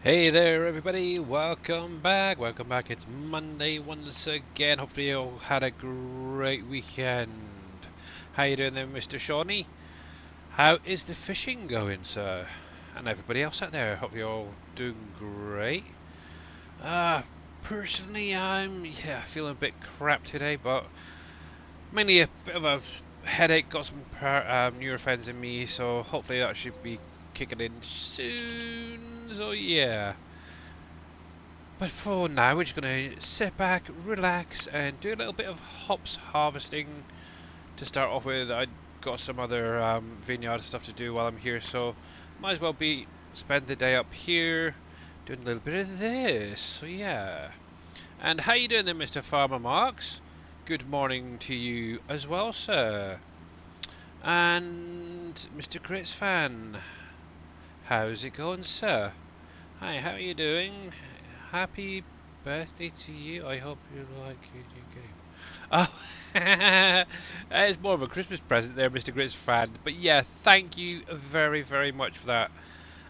Hey there everybody, welcome back, it's Monday once again. Hopefully you all had a great weekend. How you doing there, Mr. Shawnee? How is the fishing going, sir? And everybody else out there, hope you're all doing great. Uh, Personally I'm feeling a bit crap today, but mainly a bit of a headache, got some Nurophens in me, so hopefully that should be kicking in soon, so yeah. But for now, we're just going to sit back, relax, and do a little bit of hops harvesting to start off with. I got some other vineyard stuff to do while I'm here, so might as well be spend the day up here doing a little bit of this. So yeah. And how you doing there, Mr. Farmer Marks? Good morning to you as well, sir. And Mr. Grits fan, how's it going, sir? Hi, how are you doing? Happy birthday to you. I hope you like your new game. Oh, it's more of a Christmas present there, Mr. Grits fan. But yeah, thank you very, very much for that.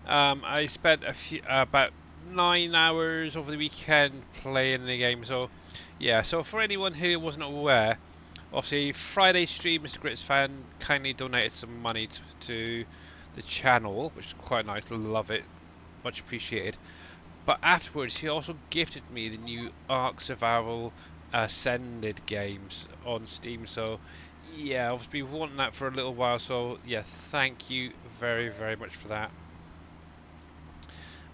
I spent about 9 hours over the weekend playing the game. So yeah, so for anyone who wasn't aware, obviously Friday stream, Mr. Grits fan kindly donated some money to the channel, which is quite nice. Love it, much appreciated. But afterwards, he also gifted me the new Ark Survival Ascended games on Steam. So, yeah, I've been wanting that for a little while. So, yeah, thank you very, very much for that.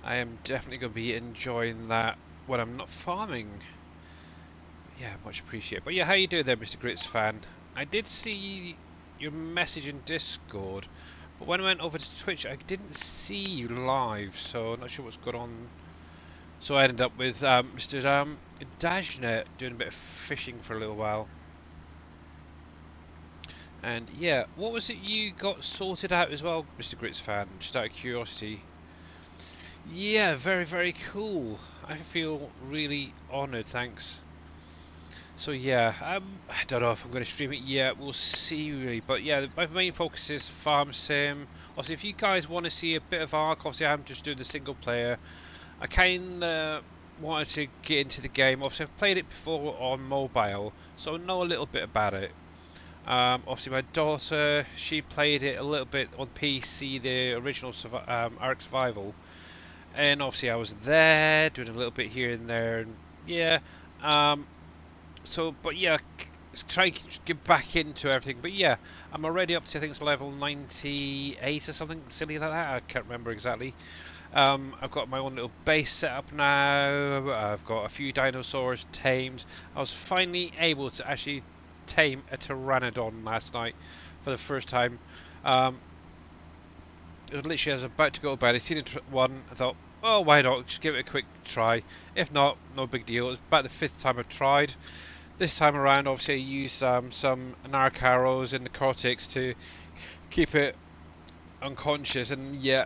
I am definitely going to be enjoying that when I'm not farming. Yeah, much appreciated. But yeah, how you doing there, Mr. Grits fan? I did see your message in Discord, but when I went over to Twitch, I didn't see you live. So, I'm not sure what's going on. So I ended up with Mr. Dajner doing a bit of fishing for a little while. And yeah, what was it you got sorted out as well, Mr. Grits fan? Just out of curiosity. Yeah, very, very cool. I feel really honoured, thanks. So yeah, I don't know if I'm going to stream it yet. We'll see really. But yeah, my main focus is Farm Sim. Obviously, if you guys want to see a bit of Ark, obviously I'm just doing the single player. I kind of wanted to get into the game. Obviously, I've played it before on mobile, so I know a little bit about it. Obviously, my daughter, she played it a little bit on PC, the original Ark Survival, and obviously I was there doing a little bit here and there, and yeah. Um, but yeah, try to get back into everything. But yeah, I'm already up to I think it's level 98 or something silly like that. I can't remember exactly. I've got my own little base set up now. I've got a few dinosaurs tamed. I was finally able to actually tame a pteranodon last night for the first time. Um, it was literally, I was about to go to bed. I seen one. I thought, oh, why not? Just give it a quick try. If not, no big deal. It was about the 5th time I've tried. This time around, obviously, I used some narc arrows in the cortex to keep it unconscious, and yeah,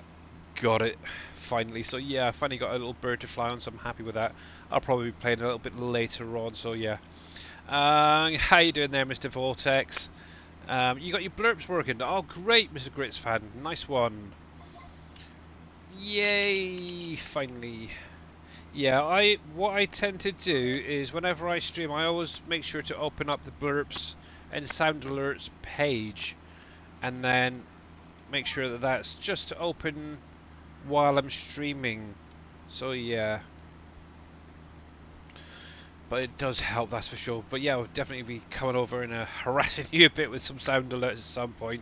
got it finally. So yeah, I finally got a little bird to fly on, so I'm happy with that. I'll probably be playing a little bit later on, so yeah. How you doing there, Mr. Vortex? You got your blurps working. Oh, great, Mr. Grits fan. Nice one. Yay, finally. Yeah, what I tend to do is whenever I stream, I always make sure to open up the blurps and sound alerts page, and then make sure that that's just open while I'm streaming. So yeah, but it does help, that's for sure. But yeah, I'll definitely be coming over and harassing you a bit with some sound alerts at some point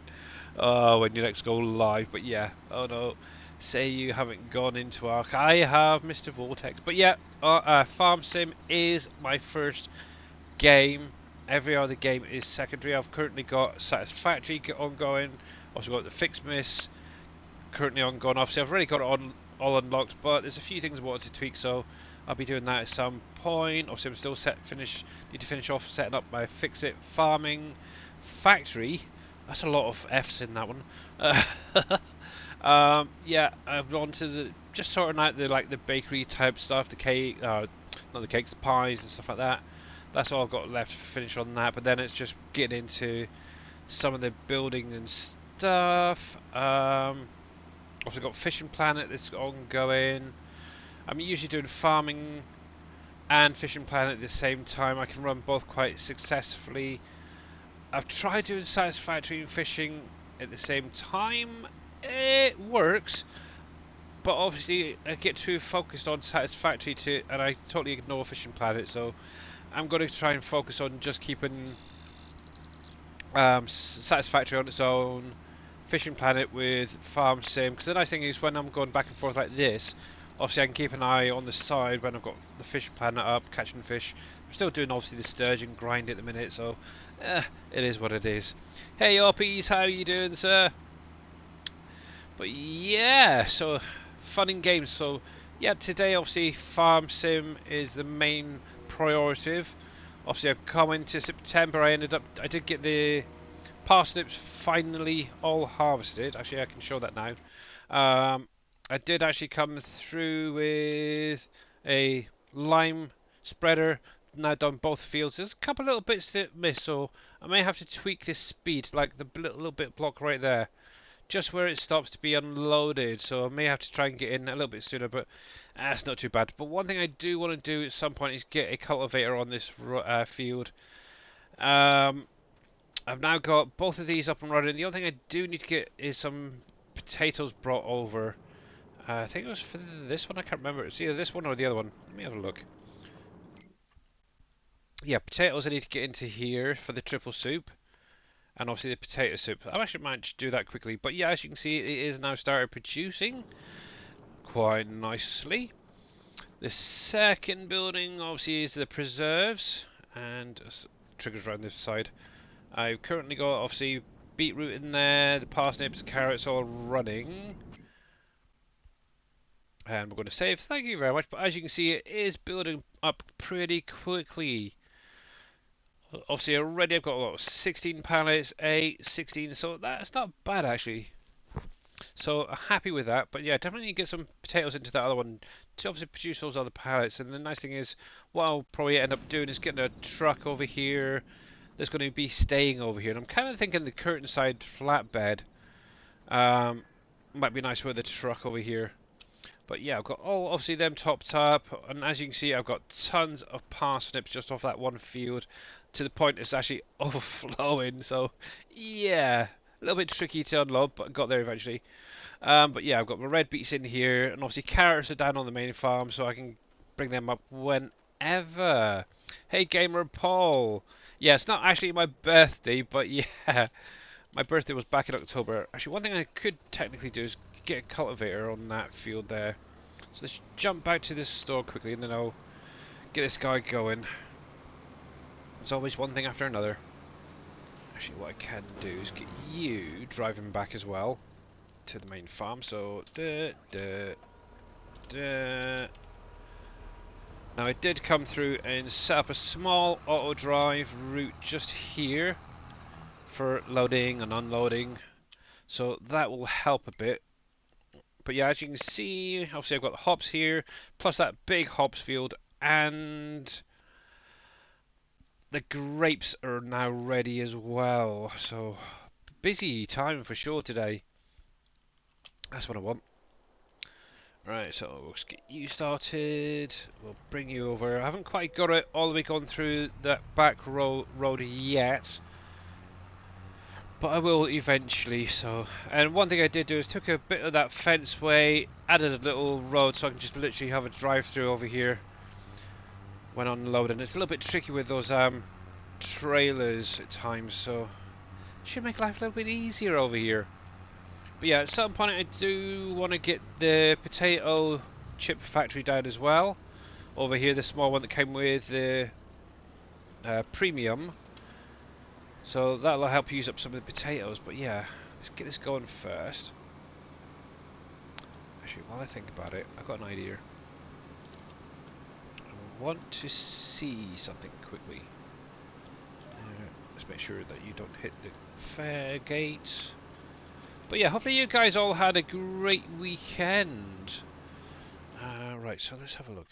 when you next go live. But yeah, oh no, say you haven't gone into Ark. I have, Mr. Vortex. But yeah, Farm Sim is my first game. Every other game is secondary. I've currently got Satisfactory ongoing. Also got the Fix Miss currently ongoing. Obviously, I've already got it on all unlocked, but there's a few things I wanted to tweak, so I'll be doing that at some point. Obviously, I'm still need to finish off setting up my Fix It farming factory. That's a lot of F's in that one. Yeah, I've gone to just sorting out the bakery type stuff, the cake, not the cakes, pies and stuff like that. That's all I've got left to finish on that. But then it's just getting into some of the building and stuff. Also got Fishing Planet that's ongoing. I'm usually doing farming and fishing planet at the same time. I can run both quite successfully. I've tried doing satisfactory and fishing at the same time. It works, but obviously I get too focused on satisfactory and I totally ignore fishing planet. So I'm going to try and focus on just keeping satisfactory on its own, fishing planet with farm sim. Because the nice thing is when I'm going back and forth like this, obviously I can keep an eye on the side when I've got the fishing planet up, catching fish. I'm still doing obviously the sturgeon grind at the minute, so it is what it is. Hey Oppies, how you doing, sir? But yeah, so fun and games. So yeah, today obviously farm sim is the main priority. Obviously I've come into September, I did get the parsnips finally all harvested. Actually I can show that now. I did actually come through with a lime spreader, now done both fields. There's a couple little bits that miss, so I may have to tweak this speed, like the little bit block right there, just where it stops to be unloaded. So I may have to try and get in a little bit sooner, but that's not too bad. But one thing I do want to do at some point is get a cultivator on this field. Um, I've now got both of these up and running. The only thing I do need to get is some potatoes brought over. I think it was for this one, I can't remember. It's either this one or the other one. Let me have a look. Yeah, potatoes I need to get into here for the triple soup. And obviously the potato soup. I actually might just do that quickly. But yeah, as you can see, it is now started producing quite nicely. The second building obviously is the preserves. And triggers around this side. I've currently got obviously beetroot in there, the parsnips, carrots all running. And we're going to save. Thank you very much. But as you can see, it is building up pretty quickly. Obviously, already I've got a lot of 16 pallets, 8, 16, so that's not bad actually. So happy with that. But yeah, definitely get some potatoes into that other one to obviously produce those other pallets. And the nice thing is, what I'll probably end up doing is getting a truck over here that's going to be staying over here. And I'm kind of thinking the curtain side flatbed might be nice with the truck over here. But yeah, I've got all obviously them topped up, and as you can see, I've got tons of parsnips just off that one field, to the point it's actually overflowing. So yeah, a little bit tricky to unload, but I got there eventually. But yeah, I've got my red beets in here, and obviously carrots are down on the main farm, so I can bring them up whenever. Hey, Gamer Paul. Yeah, it's not actually my birthday, but yeah, my birthday was back in October. Actually, one thing I could technically do is get a cultivator on that field there. So let's jump back to this store quickly, and then I'll get this guy going. There's always one thing after another. Actually, what I can do is get you driving back as well to the main farm. So, now I did come through and set up a small auto drive route just here for loading and unloading. So that will help a bit. But yeah, as you can see, obviously I've got the hops here, plus that big hops field, and the grapes are now ready as well. So busy time for sure today. That's what I want. Right, so we'll just get you started. We'll bring you over. I haven't quite got it all the way gone through that back road yet, but I will eventually. So, and one thing I did do is took a bit of that fence way, added a little road so I can just literally have a drive through over here when unloading. It's a little bit tricky with those trailers at times, so it should make life a little bit easier over here. But yeah, at some point I do want to get the potato chip factory down as well. Over here, the small one that came with the premium. So that'll help use up some of the potatoes. But yeah, let's get this going first. Actually, while I think about it, I've got an idea. I want to see something quickly. Let's make sure that you don't hit the fair gates. But yeah, hopefully you guys all had a great weekend. Right, so let's have a look.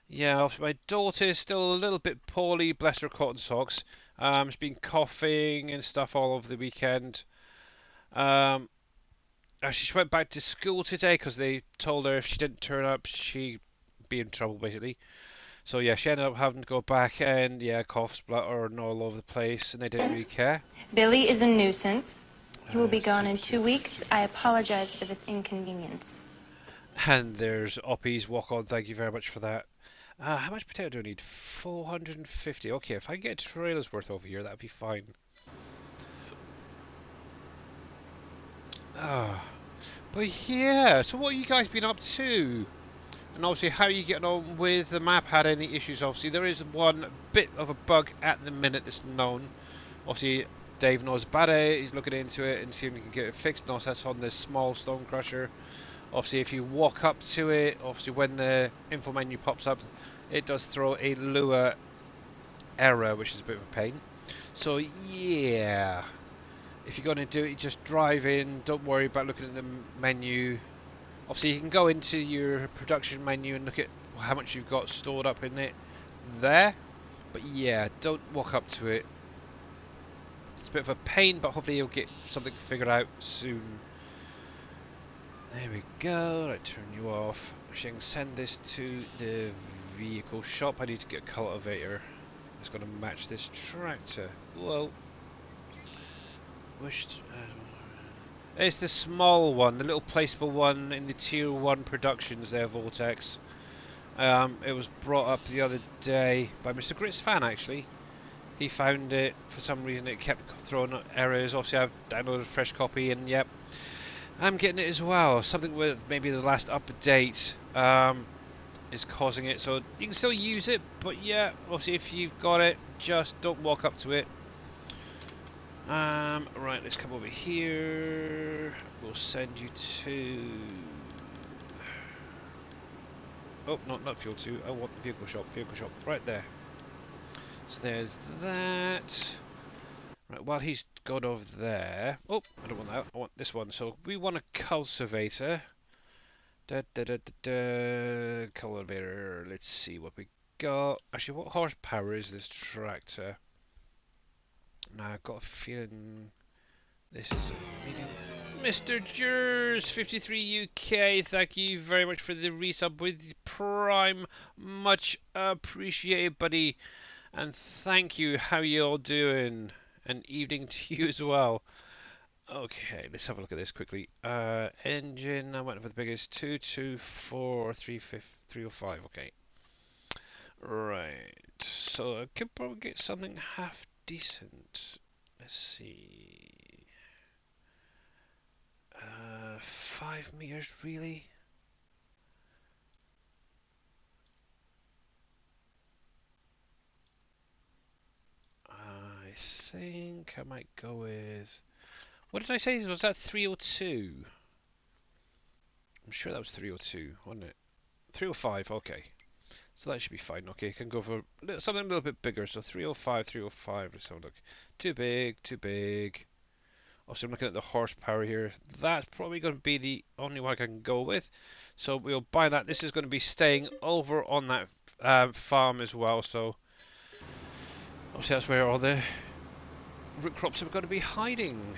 Yeah, my daughter is still a little bit poorly, bless her cotton socks. She's been coughing and stuff all over the weekend. she went back to school today because they told her if she didn't turn up, she'd be in trouble basically. So yeah, she ended up having to go back and yeah, cough, splutter, and all over the place, and they didn't really care. Billy is a nuisance. He will be gone in Soup, 2 soup, weeks. soup. I apologize for this inconvenience. And there's Oppie's walk on. Thank you very much for that. How much potato do I need? 450. Okay, if I get a trailer's worth over here, that'd be fine. Ah, but yeah. So what have you guys been up to? And obviously, how are you getting on with the map? Had any issues? Obviously, there is one bit of a bug at the minute that's known. Obviously, Dave knows about it. He's looking into it and seeing if he can get it fixed. No, that's on this small stone crusher. Obviously, if you walk up to it, obviously when the info menu pops up, it does throw a Lua error, which is a bit of a pain. So yeah, if you're going to do it, you just drive in. Don't worry about looking at the menu. Obviously, you can go into your production menu and look at how much you've got stored up in it there. But yeah, don't walk up to it. It's a bit of a pain, but hopefully you'll get something figured out soon. There we go. Right, turn you off. Actually, I can send this to the vehicle shop. I need to get a cultivator that's going to match this tractor. Whoa. It's the small one, the little placeable one in the tier 1 productions there, Vortex. It was brought up the other day by Mr. Grits fan, actually. He found it, for some reason it kept throwing up errors. Obviously I've downloaded a fresh copy and yep, I'm getting it as well. Something with maybe the last update is causing it, so you can still use it, but yeah, obviously if you've got it, just don't walk up to it. Right, let's come over here. We'll send you to... Oh, not fuel 2. I want the vehicle shop. Vehicle shop, right there. So there's that. Right, while he's gone over there... Oh, I don't want that. I want this one. So we want a cultivator. Cultivator. Let's see what we got. Actually, what horsepower is this tractor? Now, I've got a feeling... This is a medium. Mr. Jers 53 UK, thank you very much for the resub with Prime. Much appreciated, buddy. And thank you. How you all doing? And evening to you as well. Okay, let's have a look at this quickly. Engine, I went for the biggest 224 305. Okay. Right. So I could probably get something half decent. Let's see. 5 meters, really? I think I might go with... What did I say? Was that 302? I'm sure that was 302, wasn't it? 305, okay. So that should be fine. Okay, I can go for something a little bit bigger. So 305, 305. Let's have a look. Too big, too big. Also, I'm looking at the horsepower here. That's probably going to be the only one I can go with. So we'll buy that. This is going to be staying over on that farm as well. So obviously that's where all the root crops are going to be hiding.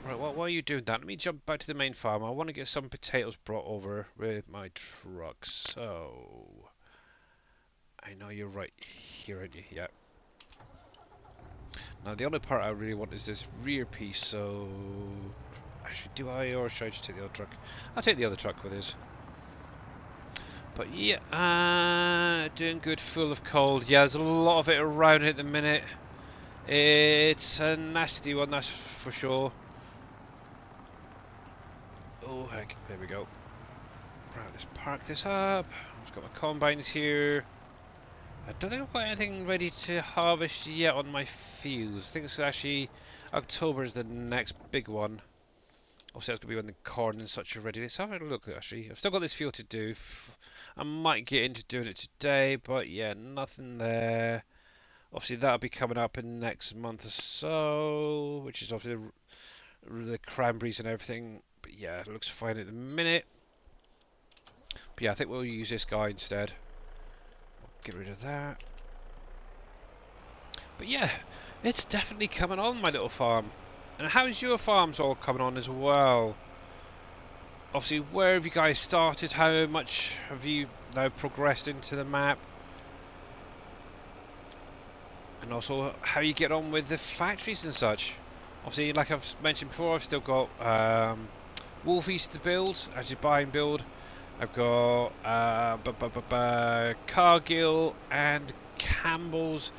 Right, well, while you're doing that, let me jump back to the main farm. I want to get some potatoes brought over with my truck. So I know you're right here, aren't you? Yeah. Now the other part I really want is this rear piece, so... Actually, do I, or should I just take the other truck? I'll take the other truck with us. But yeah, doing good, full of cold. Yeah, there's a lot of it around at the minute. It's a nasty one, that's for sure. Oh heck, there we go. Right, let's park this up. I've got my combines here. I don't think I've got anything ready to harvest yet on my fields. I think it's actually October is the next big one. Obviously that's going to be when the corn and such are ready. Let's have a look actually. I've still got this field to do. I might get into doing it today, but yeah, nothing there. Obviously that'll be coming up in next month or so, which is obviously the cranberries and everything. But yeah, it looks fine at the minute. But yeah, I think we'll use this guy instead. Get rid of that. But yeah, it's definitely coming on, my little farm. And how's your farms all coming on as well? obviously, where have you guys started? How much have you now progressed into the map? And also, how you get on with the factories and such. Obviously, like I've mentioned before, I've still got Wolfies to build, actually buy and build. I've got Cargill and Campbell's,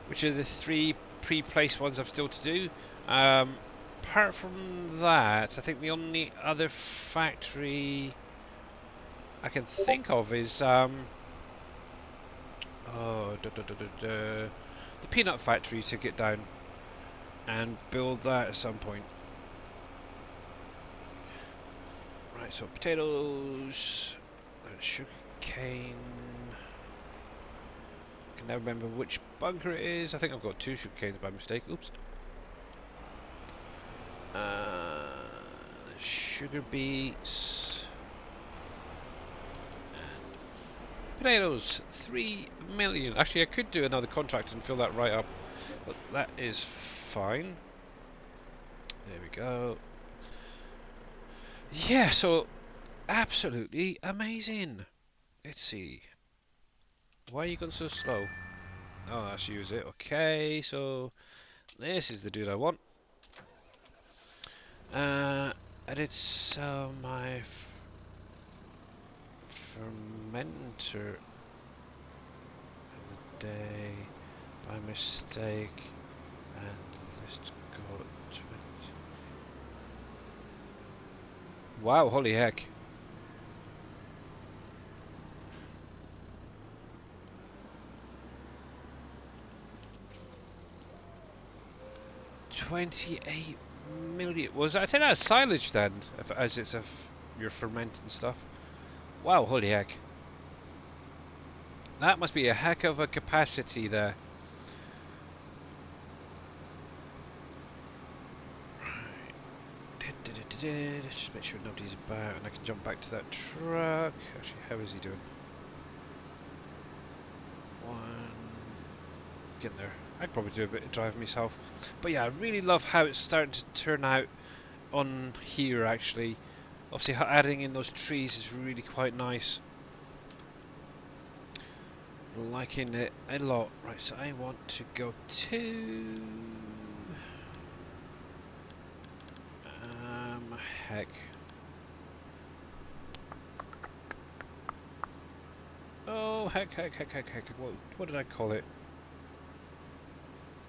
which are the three pre-placed ones I've still to do. Apart from that, I think the only other factory I can think of is the peanut factory to get down and build that at some point. Right, so potatoes and sugar cane. I can never remember which bunker it is. I think I've got two sugar canes by mistake. Oops. Sugar beets. Potatoes, 3 million. Actually, I could do another contract and fill that right up, but that is fine. There we go. Yeah, so absolutely amazing. Let's see. Why are you going so slow? Oh, that's use it. Okay, so this is the dude I want. I did sell my fermenter of the day by mistake, and list got 20. Wow, holy heck. $28 million. Was that, I think that's silage then, as it's you're fermenting stuff. Wow, holy heck. That must be a heck of a capacity there. Let's just make sure nobody's about and I can jump back to that truck. Actually, how is he doing? One. Getting there. I'd probably do a bit of driving myself. But yeah, I really love how it's starting to turn out on here actually. Obviously adding in those trees is really quite nice. Liking it a lot. Right, so I want to go to heck. Oh heck. What did I call it?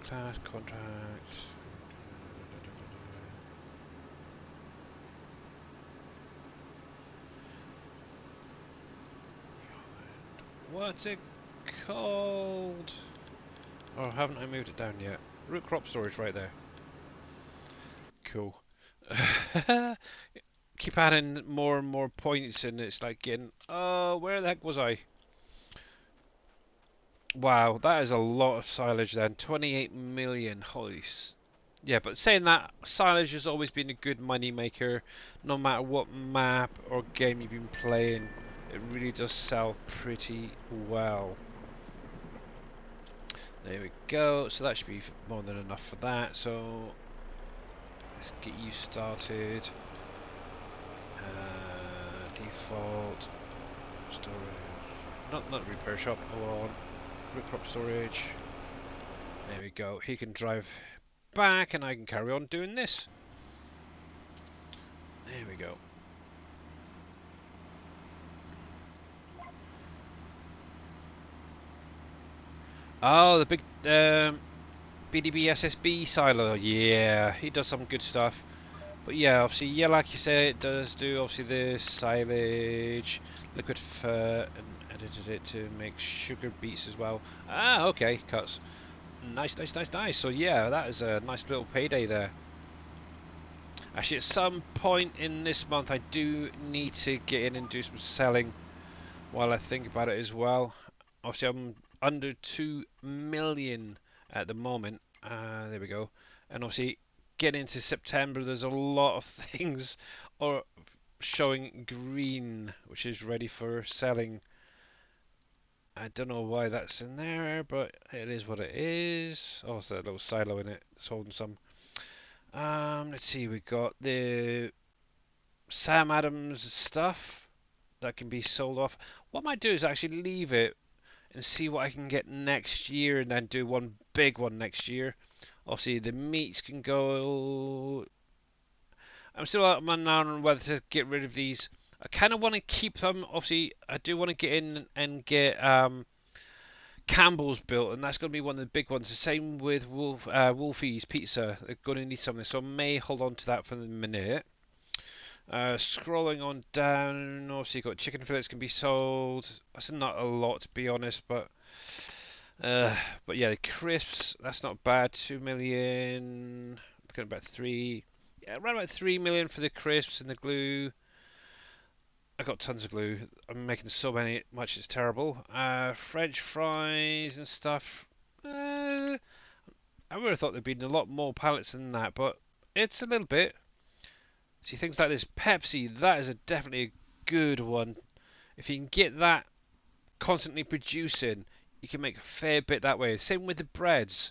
Class contracts. What's it called? Oh, haven't I moved it down yet? Root crop storage right there. Cool. Keep adding more and more points and it's like getting, oh, where the heck was I? Wow, that is a lot of silage then. 28 million. Yeah, but saying that, silage has always been a good money maker, no matter what map or game you've been playing. It really does sell pretty well. There we go. So that should be more than enough for that. So let's get you started. Default storage. Not repair shop. Hold on. Root crop storage. There we go. He can drive back and I can carry on doing this. There we go. Oh, the big BDB SSB silo. Yeah, he does some good stuff. But yeah, obviously, yeah, like you say, it does do obviously the silage, liquid fur, and edited it to make sugar beets as well. Ah, okay, cuts. Nice. So yeah, that is a nice little payday there. Actually, at some point in this month, I do need to get in and do some selling while I think about it as well. Obviously, I'm under 2 million at the moment. There we go. And obviously, getting into September, there's a lot of things are showing green, which is ready for selling. I don't know why that's in there, but it is what it is. Oh, it's a little silo in it. It's holding some. Let's see. We got the Sam Adams stuff that can be sold off. What I might do is actually leave it and see what I can get next year, and then do one big one next year. Obviously, the meats can go. I'm still out on whether to get rid of these. I kind of want to keep them. Obviously, I do want to get in and get Campbell's built, and that's going to be one of the big ones. The same with Wolfie's Pizza. They're going to need something, so I may hold on to that for the minute. Scrolling on down, obviously you've got chicken fillets can be sold. That's not a lot, to be honest, but yeah, the crisps, that's not bad. 2 million. Looking at about 3. Yeah, around about 3 million for the crisps and the glue. I got tons of glue. I'm making so much it's terrible. French fries and stuff. I would have thought there'd been a lot more pallets than that, but it's a little bit. See, things like this Pepsi, that is definitely a good one. If you can get that constantly producing, you can make a fair bit that way. Same with the breads.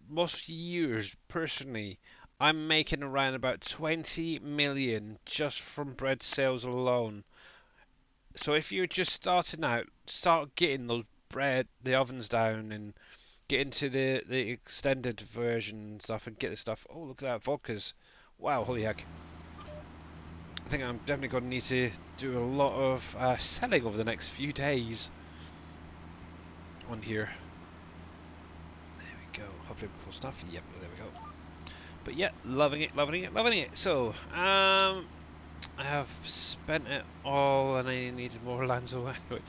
Most years, personally, I'm making around about 20 million just from bread sales alone. So if you're just starting out, start getting the ovens down, and get into the extended version and stuff, and get the stuff. Oh, look at that, vodkas. Wow, holy heck. I think I'm definitely going to need to do a lot of selling over the next few days on here. There we go. Hopefully full stuff. Yep, there we go. But yeah, loving it, loving it, loving it. So, I have spent it all, and I needed more land. So anyway,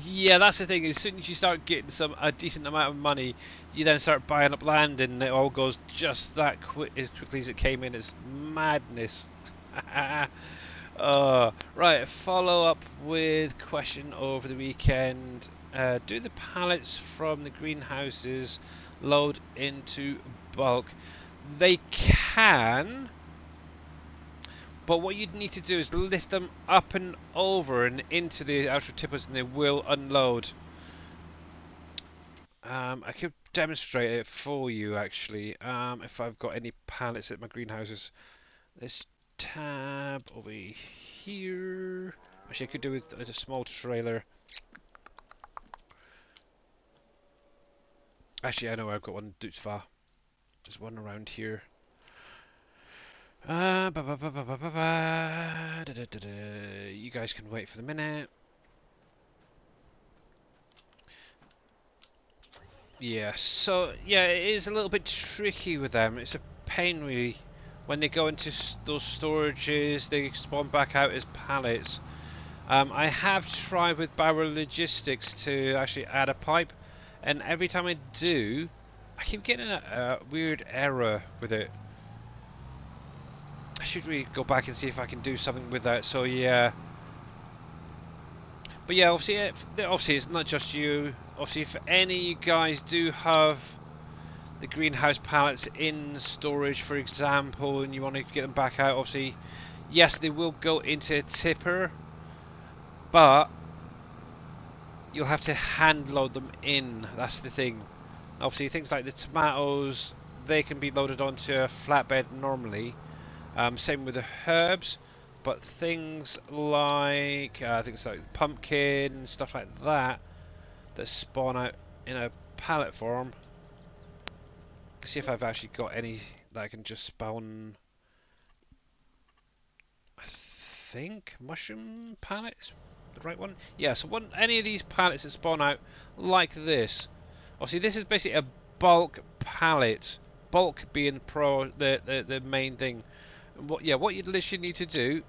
yeah, that's the thing. As soon as you start getting a decent amount of money, you then start buying up land, and it all goes just that as quickly as it came in. It's madness. Right, follow up with question over the weekend. Do the pallets from the greenhouses load into bulk? They can, but what you'd need to do is lift them up and over and into the outer tippers, and they will unload. I could demonstrate it for you actually, if I've got any pallets at my greenhouses. Let's tab over here. Actually, I could do with a small trailer. Actually, I know I've got one Dutzva. There's one around here. You guys can wait for the minute. Yeah, so yeah, it is a little bit tricky with them. It's a pain really. When they go into those storages, they spawn back out as pallets. I have tried with Barrow Logistics to actually add a pipe, and every time I do, I keep getting a weird error with it. I should really go back and see if I can do something with that. So yeah. But yeah, obviously it's not just you. Obviously, if any of you guys do have the greenhouse pallets in storage, for example, and you want to get them back out, obviously, yes, they will go into a tipper, but you'll have to hand load them in. That's the thing. Obviously, things like the tomatoes, they can be loaded onto a flatbed normally. Same with the herbs, but things like things like pumpkin, stuff like that, that spawn out in a pallet form. Let's see if I've actually got any that I can just spawn. I think mushroom pallets, the right one. Yeah, so any of these pallets that spawn out like this. Obviously, this is basically a bulk pallet. Bulk being the main thing. What you literally need to do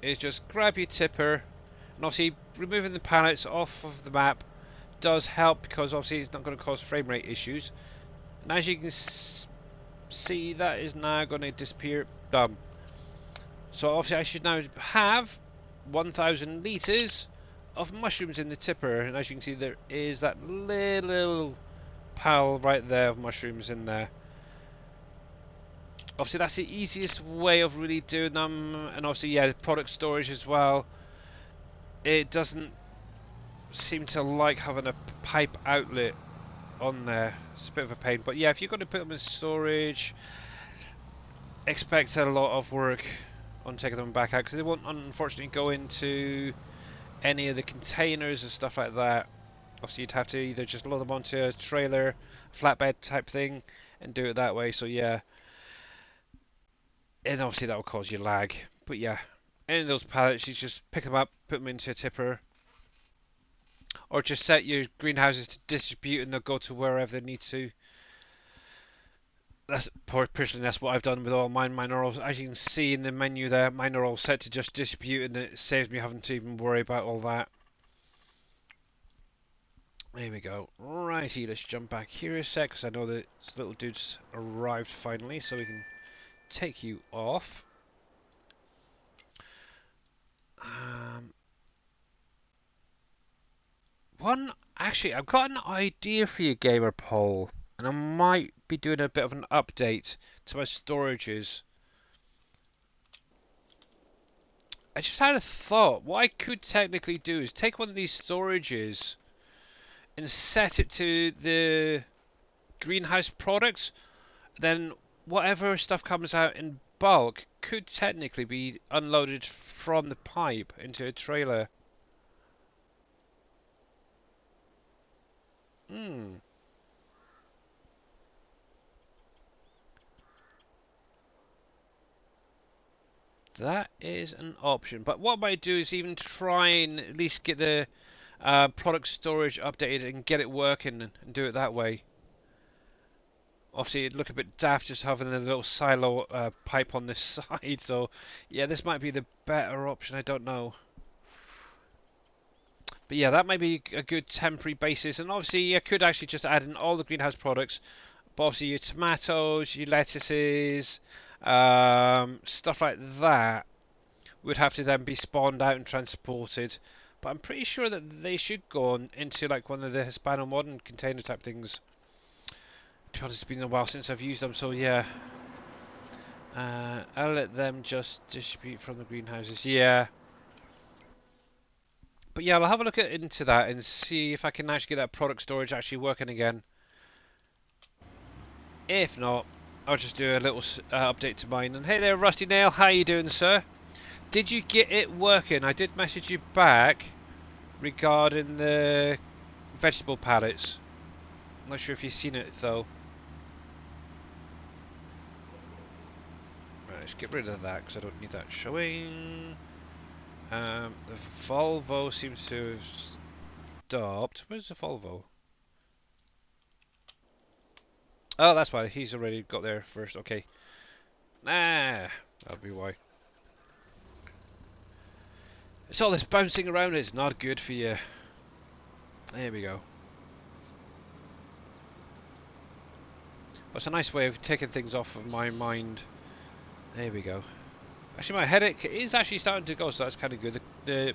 is just grab your tipper, and obviously removing the pallets off of the map does help, because obviously it's not going to cause frame rate issues. And as you can see, that is now going to disappear. Done. So obviously I should now have 1,000 litres of mushrooms in the tipper, and as you can see, there is that little pile right there of mushrooms in there. Obviously that's the easiest way of really doing them, and obviously yeah, the product storage as well. It doesn't seem to like having a pipe outlet on there. It's a bit of a pain, but yeah, if you're going to put them in storage, expect a lot of work on taking them back out because they won't unfortunately go into any of the containers and stuff like that. Obviously, you'd have to either just load them onto a trailer, flatbed type thing, and do it that way. So yeah, and obviously that will cause you lag. But yeah, any of those pallets, you just pick them up, put them into a tipper, or just set your greenhouses to distribute, and they'll go to wherever they need to. Personally, that's what I've done with all mine. Mine are all, as you can see in the menu there, mine are all set to just distribute, and it saves me having to even worry about all that. There we go. Righty, let's jump back here a sec, because I know that this little dude's arrived finally, so we can take you off. Um, actually, I've got an idea for you, Gamer Poll, and I might be doing a bit of an update to my storages. I just had a thought. What I could technically do is take one of these storages and set it to the greenhouse products. Then whatever stuff comes out in bulk could technically be unloaded from the pipe into a trailer. Hmm. That is an option. But what I might do is even try and at least get the product storage updated and get it working and do it that way. Obviously, it'd look a bit daft just having a little silo pipe on this side. So, yeah, this might be the better option. I don't know. But yeah, that might be a good temporary basis. And obviously, I could actually just add in all the greenhouse products. But obviously, your tomatoes, your lettuces, stuff like that would have to then be spawned out and transported. But I'm pretty sure that they should go on into like one of the Hispano Modern container type things. To be honest, it's been a while since I've used them, so yeah. I'll let them just distribute from the greenhouses. Yeah. But yeah, I'll have a look into that and see if I can actually get that product storage actually working again. If not, I'll just do a little update to mine. And hey there, Rusty Nail, how you doing, sir? Did you get it working? I did message you back regarding the vegetable pallets. I'm not sure if you've seen it though. Right, let's get rid of that because I don't need that showing. The Volvo seems to have stopped. Where's the Volvo? Oh, that's why. He's already got there first. Okay. Nah, that'll be why. It's all this bouncing around. It's not good for you. There we go. That's a nice way of taking things off of my mind. There we go. Actually, my headache is actually starting to go, so that's kind of good. The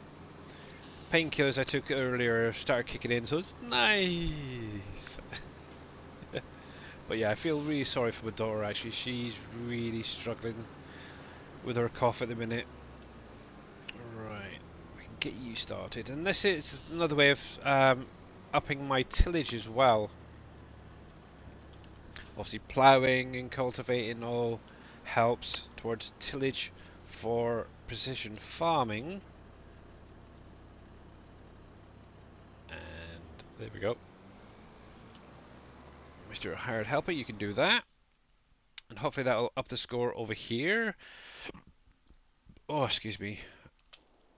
painkillers I took earlier started kicking in, so it's nice. But yeah, I feel really sorry for my daughter, actually. She's really struggling with her cough at the minute. Right, we can get you started. And this is another way of upping my tillage as well. Obviously, ploughing and cultivating all helps towards tillage for precision farming. And there we go. Mr. Hired Helper, you can do that. And hopefully that'll up the score over here. Oh, excuse me.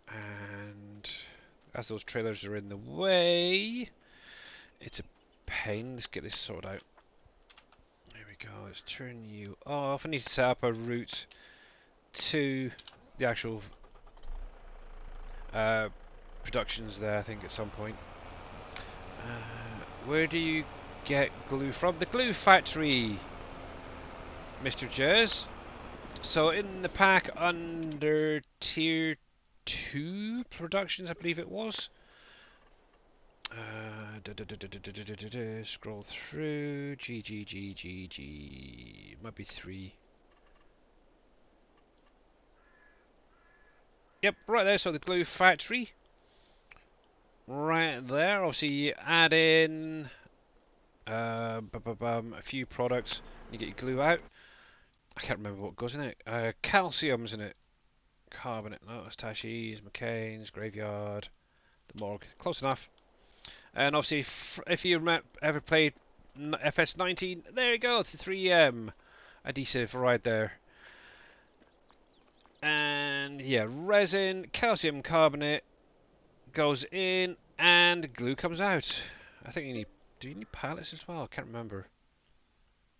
And as those trailers are in the way, it's a pain. Let's get this sorted out. There we go. Let's turn you off. I need to set up a route to the actual productions there, I think, at some point. Where do you get glue from? The glue factory, Mr. Jez. So in the pack under tier 2 productions, I believe it was. Scroll through. G. Might be 3. Yep, right there. So the glue factory. Right there. Obviously, you add in a few products. You get your glue out. I can't remember what goes in it. Calcium's in it. Carbonate. No, it's Tashi's, McCain's, Graveyard, the Morgue. Close enough. And obviously, if you ever played FS19, there you go. It's a 3M. Adhesive right there. And yeah, resin, calcium carbonate goes in, and glue comes out. I think you need. Do you need pallets as well? I can't remember.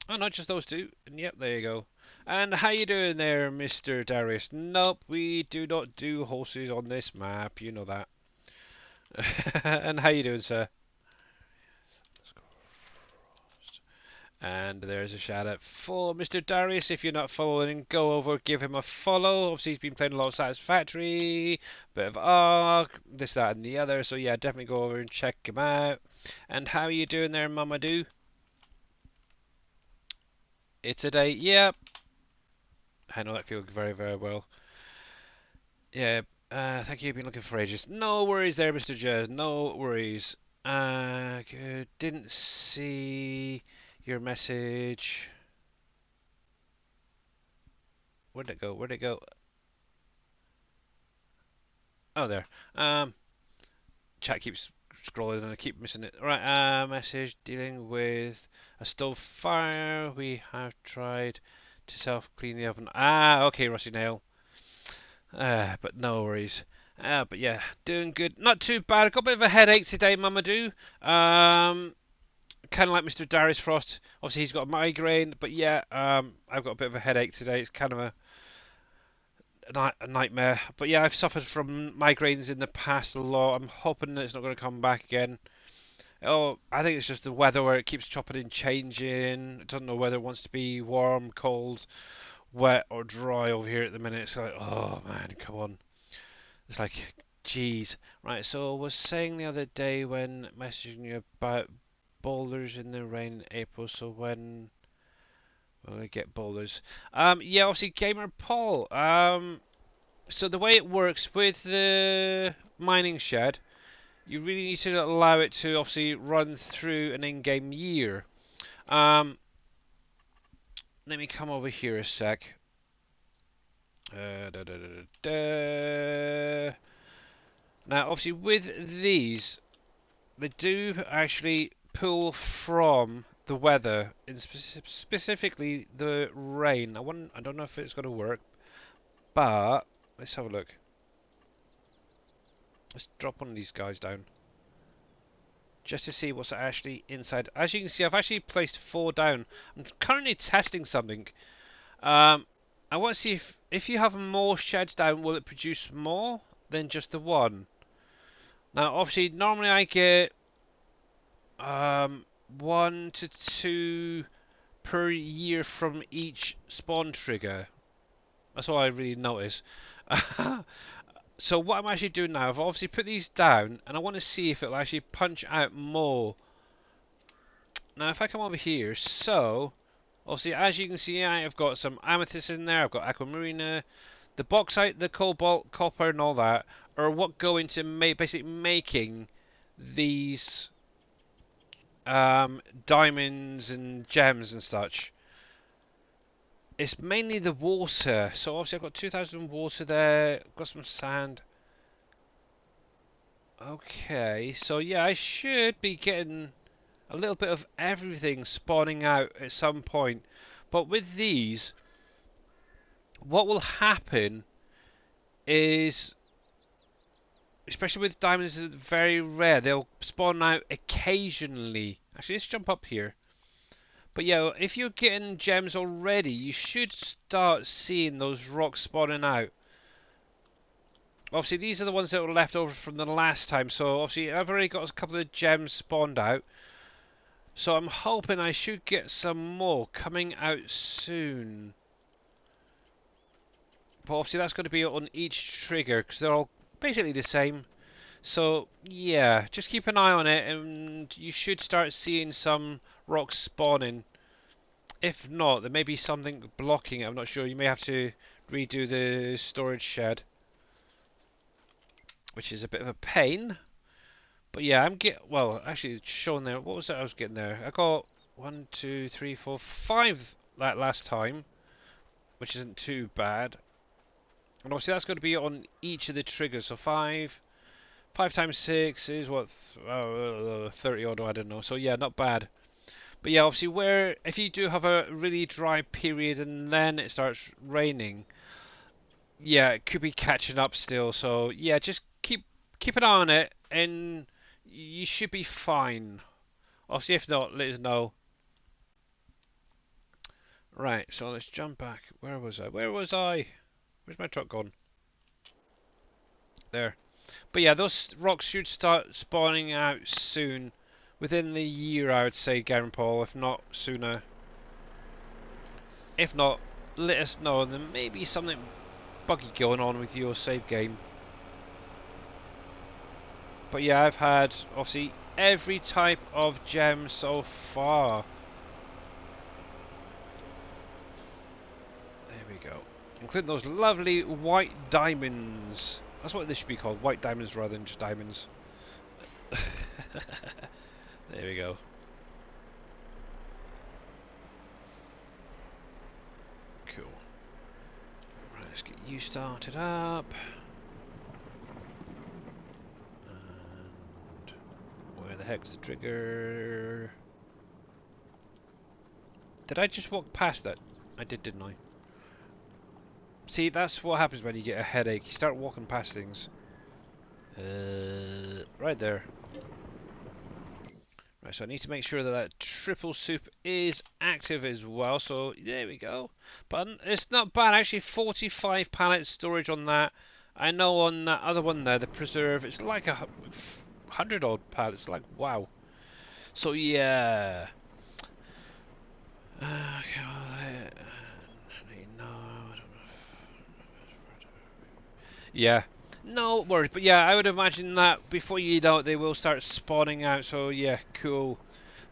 Oh, not just those two. And yep, there you go. And how you doing there, Mr. Darius? Nope, we do not do horses on this map. You know that. And how you doing, sir? And there's a shout out for Mr. Darius. If you're not following, go over, give him a follow. Obviously, he's been playing a lot of Satisfactory, bit of Ark, this, that, and the other. So yeah, definitely go over and check him out. And how are you doing there, Mamadou? It's a day. Yep. I know that feels very, very well. Yeah. Thank you. You've been looking for ages. No worries there, Mr. Jez. No worries. Good. Didn't see your message. Where'd it go? Where'd it go? Oh, there. Chat keeps scrolling and I keep missing it. Right, message dealing with a stove fire. We have tried to self-clean the oven. Ah, okay, Rusty Nail. But no worries. But yeah, doing good. Not too bad. I got a bit of a headache today, Mamadou. Kind of like Mr. Darius Frost. Obviously, he's got a migraine. But yeah, I've got a bit of a headache today. It's kind of a nightmare. But yeah, I've suffered from migraines in the past a lot. I'm hoping that it's not going to come back again. Oh, I think it's just the weather where it keeps chopping and changing. It doesn't know whether it wants to be warm, cold, wet, or dry over here at the minute. It's like, oh man, come on. It's like, jeez. Right, so I was saying the other day when messaging you about boulders in the rain in April, so when will I get boulders? Yeah, obviously, Gamer Paul. So the way it works with the mining shed, you really need to allow it to obviously run through an in-game year. Let me come over here a sec. Now, obviously, with these, they do actually pull from the weather, and specifically the rain. I don't know if it's going to work, but let's have a look. Let's drop one of these guys down, just to see what's actually inside. As you can see, I've actually placed 4 down. I'm currently testing something. I want to see if you have more sheds down, will it produce more than just the one? Now, obviously, normally I get 1 to 2 per year from each spawn trigger. That's all I really notice. So what I'm actually doing now, I've obviously put these down, and I want to see if it'll actually punch out more. Now, if I come over here, so obviously, as you can see, I've got some amethyst in there. I've got aquamarina, the bauxite, the cobalt, copper, and all that are what go into basically making these diamonds and gems and such. It's mainly the water. So obviously, I've got 2,000 water there. Got some sand. Okay, so yeah, I should be getting a little bit of everything spawning out at some point. But with these, what will happen is, especially with diamonds, it's very rare. They'll spawn out occasionally. Actually, let's jump up here. But yeah, if you're getting gems already, you should start seeing those rocks spawning out. Obviously, these are the ones that were left over from the last time. So obviously, I've already got a couple of gems spawned out. So I'm hoping I should get some more coming out soon. But obviously that's going to be on each trigger because they're all basically the same. So yeah, just keep an eye on it and you should start seeing some rocks spawning. If not, there may be something blocking it. I'm not sure. You may have to redo the storage shed, which is a bit of a pain. But yeah, well, actually it's showing there. What was that I was getting there? I got 1, 2, 3, 4, 5 that last time, which isn't too bad. And obviously that's going to be on each of the triggers. So 5 times 6 is what, 30 odd, I don't know. So yeah, not bad. But yeah, obviously where, if you do have a really dry period and then it starts raining, yeah, it could be catching up still. So yeah, just keep an eye on it and you should be fine. Obviously if not, let us know. Right, so let's jump back. Where was I? Where was I? Where's my truck gone? There. But yeah, those rocks should start spawning out soon. Within the year, I would say, Garen Paul, if not sooner. If not, let us know. There may be something buggy going on with your save game. But yeah, I've had, obviously, every type of gem so far. There we go. Including those lovely white diamonds. That's what this should be called, white diamonds rather than just diamonds. There we go. Cool. Right, let's get you started up. And where the heck's the trigger? Did I just walk past that? I did, didn't I? See, that's what happens when you get a headache. You start walking past things. Right there. Right, so I need to make sure that that triple soup is active as well. So there we go. But it's not bad actually. 45 pallets storage on that. I know on that other one there, the preserve, it's like 100 odd pallets. Like wow. So yeah. Okay, no, I don't know. Yeah. No worries, but yeah, I would imagine that before you know it, they will start spawning out. So yeah, cool.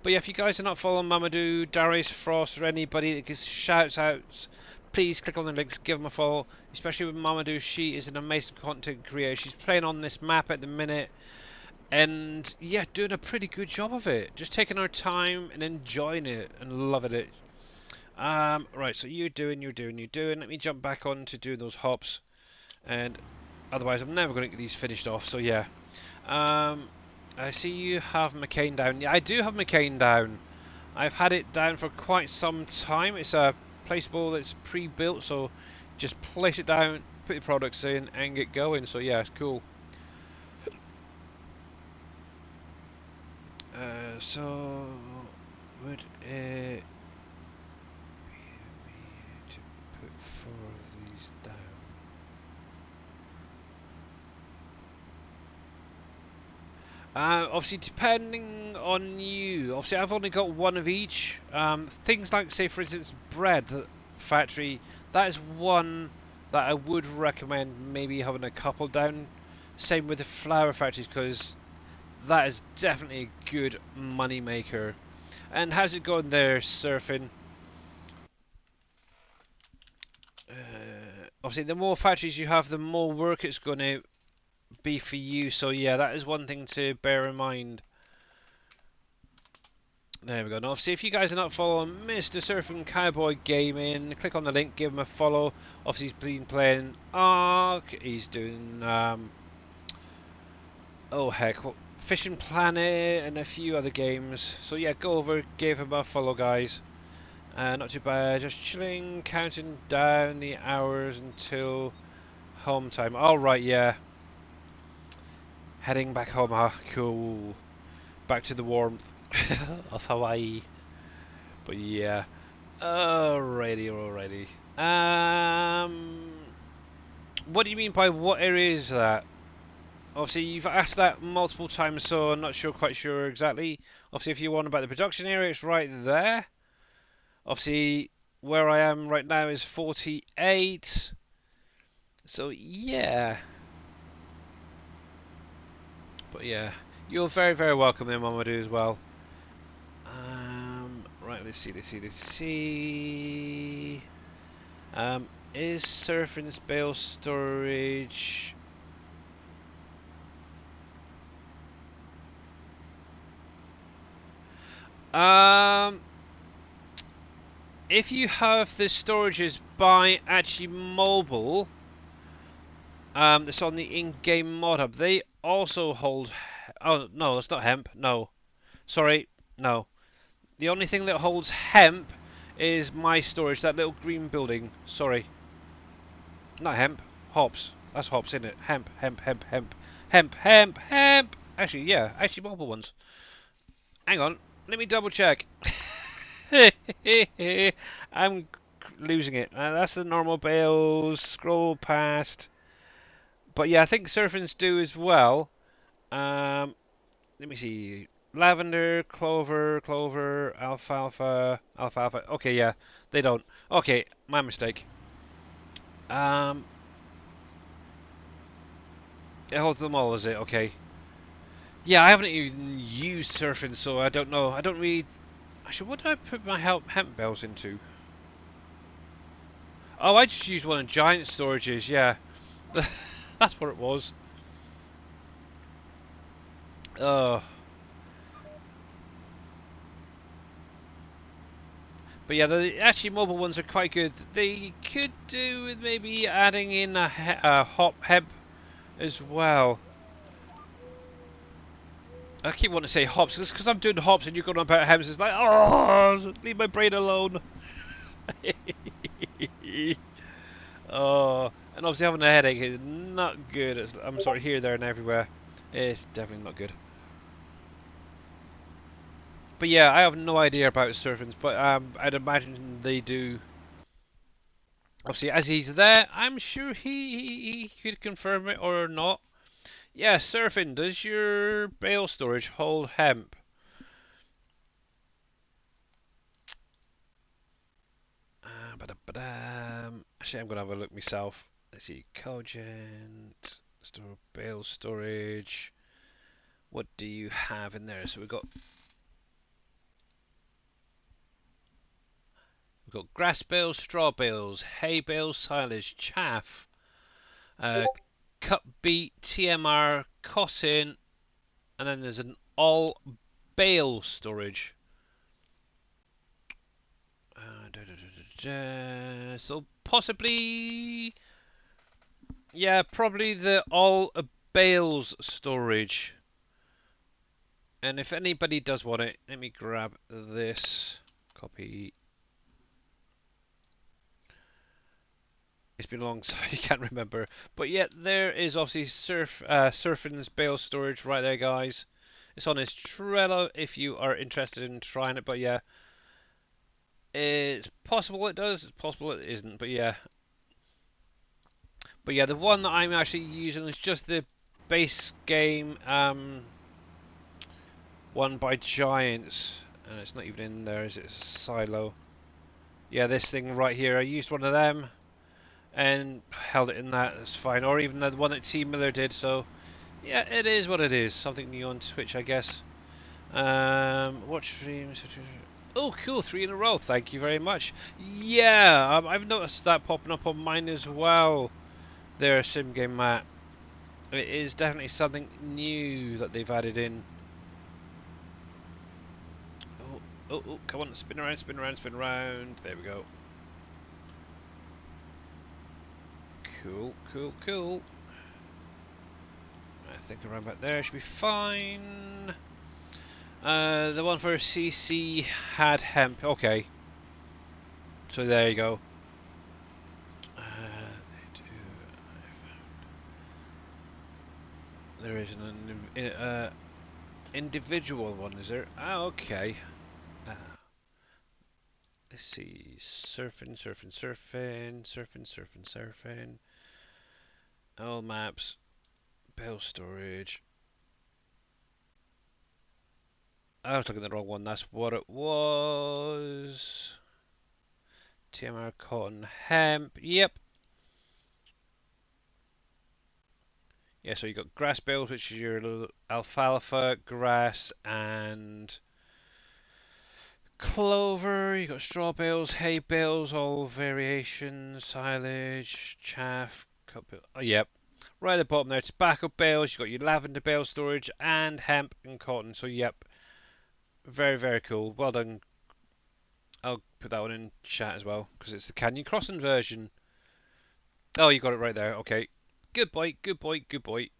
But yeah, if you guys are not following Mamadou, Darius Frost, or anybody that gives shouts out, please click on the links, give them a follow. Especially with Mamadou, she is an amazing content creator. She's playing on this map at the minute, and yeah, doing a pretty good job of it. Just taking her time and enjoying it and loving it. Right, so you're doing. Let me jump back on to doing those hops, and otherwise I'm never going to get these finished off. So yeah. I see you have McCain down. Yeah, I do have McCain down. I've had it down for quite some time. It's a placeable that's pre-built, so just place it down, put the products in, and get going. So yeah, it's cool. So would it be me to put 4 of these down? Obviously, depending on you. Obviously, I've only got one of each. Things like, say, for instance, bread factory. That is one that I would recommend maybe having a couple down. Same with the flour factories, because that is definitely a good money maker. And how's it going there, surfing? Obviously, the more factories you have, the more work it's going to be for you. So yeah, that is one thing to bear in mind. There we go. Now, obviously, if you guys are not following Mr. Surfing Cowboy Gaming, click on the link, give him a follow. Obviously, he's been playing Ark. He's doing oh heck, what, Fishing Planet and a few other games. So yeah, go over, give him a follow, guys. Not too bad. Just chilling, counting down the hours until home time. All right, yeah. Heading back home, huh? Cool. Back to the warmth of Hawaii. But yeah. Alrighty. What do you mean by what area is that? Obviously, you've asked that multiple times, so I'm not quite sure exactly. Obviously, if you want about the production area, it's right there. Obviously, where I am right now is 48. So yeah. But yeah, you're very, very welcome there, Mamadou, as well. Right, let's see. Is Surfing's bale storage? If you have the storages by actually mobile, It's on the in-game mod hub. They also hold. Oh no, that's not hemp. No, sorry, no. The only thing that holds hemp is my storage. That little green building. Sorry, not hemp. Hops. That's hops, isn't it? Hemp, hemp, hemp, hemp, hemp, hemp, hemp. Actually, yeah. Actually, multiple ones. Hang on. Let me double check. I'm losing it. That's the normal bales. Scroll past. But yeah, I think surfings do as well. Um, Let me see. Lavender, clover, clover, alfalfa, alfalfa. Okay, yeah, they don't. Okay, my mistake. Um, it holds them all, is it? Okay. Yeah, I haven't even used surfing, so I don't know. I don't really. Actually, what did I put my hemp bells into? Oh, I just used one of giant storages. Yeah, that's what it was. Oh, but yeah, the actually mobile ones are quite good. They could do with maybe adding in a hop hemp as well. I keep wanting to say hops because I'm doing hops and you're going on about hems. It's like, oh, leave my brain alone. Oh, and obviously having a headache is not good. I'm sort of here, there, and everywhere. It's definitely not good. But yeah, I have no idea about surfings, but I'd imagine they do. Obviously, as he's there, I'm sure he could confirm it or not. Yeah, surfing. Does your bale storage hold hemp? Actually, I'm gonna have a look myself. Let's see, cogent, store bale storage. What do you have in there? So we've got grass bales, straw bales, hay bales, silage, chaff, uh, cut beet, TMR, cotton, and then there's an all bale storage. So possibly, yeah, probably the all bales storage. And if anybody does want it, let me grab this copy. It's been a long time, you can't remember. But yeah, there is obviously Surfin's bale storage right there, guys. It's on his Trello if you are interested in trying it. But yeah, it's possible it does, it's possible it isn't. But yeah, the one that I'm actually using is just the base game one by Giants, and it's not even in there, is it? Silo. Yeah, this thing right here. I used one of them and held it in that. It's fine. Or even the one that T Miller did. So yeah, it is what it is. Something new on Twitch, I guess. Watch streams. Oh, cool! 3 in a row. Thank you very much. Yeah, I've noticed that popping up on mine as well. There, Sim Game Matt. It is definitely something new that they've added in. Oh, oh, oh! Come on, spin around, spin around, spin around. There we go. Cool, cool, cool. I think around about there should be fine. The one for CC had hemp. Okay. So there you go. There is an individual one, is there? Ah, okay. Uh, let's see. Surfing, surfing, surfing, surfing, surfing, surfing. All maps. Bale storage. I was looking at the wrong one. That's what it was. TMR cotton hemp. Yep. Yeah, so you got grass bales, which is your little alfalfa, grass, and clover. You got straw bales, hay bales, all variations, silage, chaff. Oh, yep. Right at the bottom there, tobacco bales. You got your lavender bale storage and hemp and cotton. So yep, very very cool. Well done. I'll put that one in chat as well because it's the Canyon Crossing version. Oh, you got it right there. Okay. Good boy, good boy, good boy.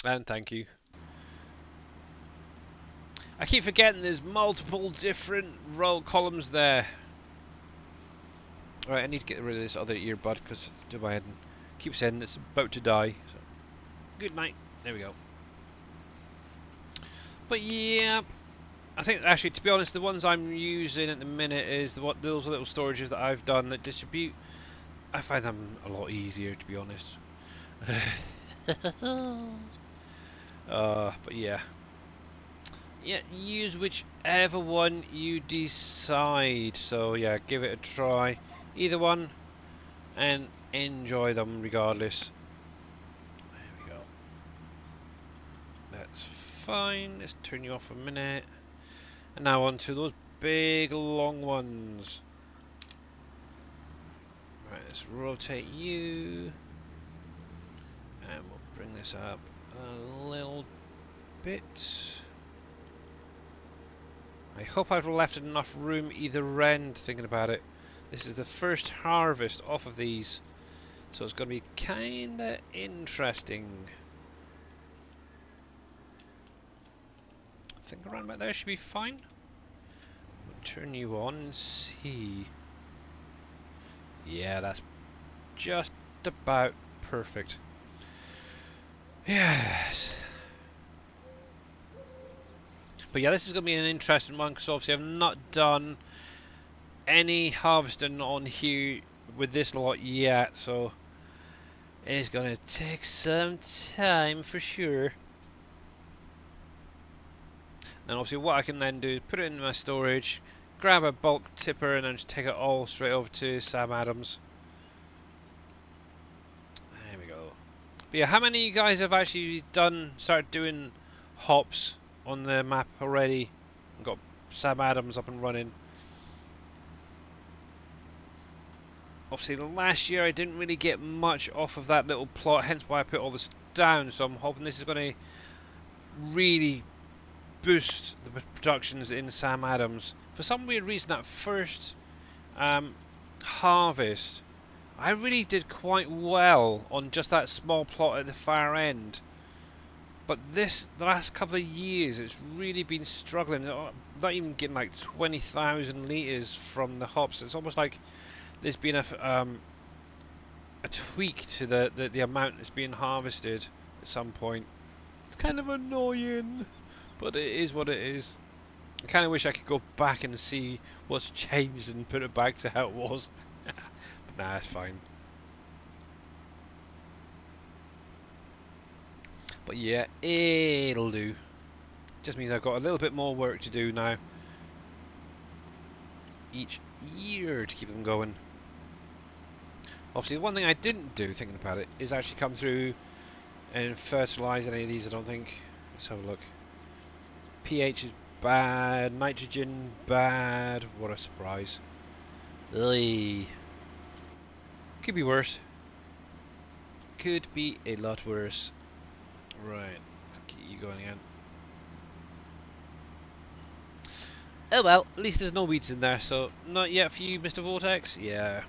And thank you. I keep forgetting there's multiple different row columns there. Right, I need to get rid of this other earbud because it's doing my head and keep saying it's about to die. So, good night. There we go. But yeah, I think actually, to be honest, the ones I'm using at the minute is those little storages that I've done that distribute. I find them a lot easier, to be honest. But yeah. Yeah, use whichever one you decide. So yeah, give it a try. Either one, and enjoy them regardless. There we go. That's fine. Let's turn you off a minute. And now on to those big long ones. Right, let's rotate you. And we'll bring this up a little bit. I hope I've left enough room either end, thinking about it. This is the first harvest off of these, so it's going to be kinda interesting. I think around about there should be fine. We'll turn you on and see. Yeah, that's just about perfect. Yes. But yeah, this is going to be an interesting one because obviously I've not done any harvesting on here with this lot yet, so it's going to take some time for sure. And obviously what I can then do is put it in my storage, grab a bulk tipper and then just take it all straight over to Sam Adams. There we go. But yeah, how many of you guys have actually started doing hops on the map already and got Sam Adams up and running? Obviously last year I didn't really get much off of that little plot, hence why I put all this down, so I'm hoping this is going to really boost the productions in Sam Adams. For some weird reason, that first harvest, I really did quite well on just that small plot at the far end. But the last couple of years, it's really been struggling. Not even getting like 20,000 litres from the hops. It's almost like there's been a tweak to the amount that's being harvested at some point. It's kind of annoying, but it is what it is. I kind of wish I could go back and see what's changed and put it back to how it was. But nah, it's fine. But yeah, it'll do. Just means I've got a little bit more work to do now each year to keep them going. Obviously, the one thing I didn't do, thinking about it, is actually come through and fertilise any of these, I don't think. Let's have a look. pH is bad, nitrogen bad, what a surprise. Ugh. Could be worse. Could be a lot worse. Right, keep you going again. Oh well, at least there's no weeds in there, so not yet for you, Mr. Vortex? Yeah.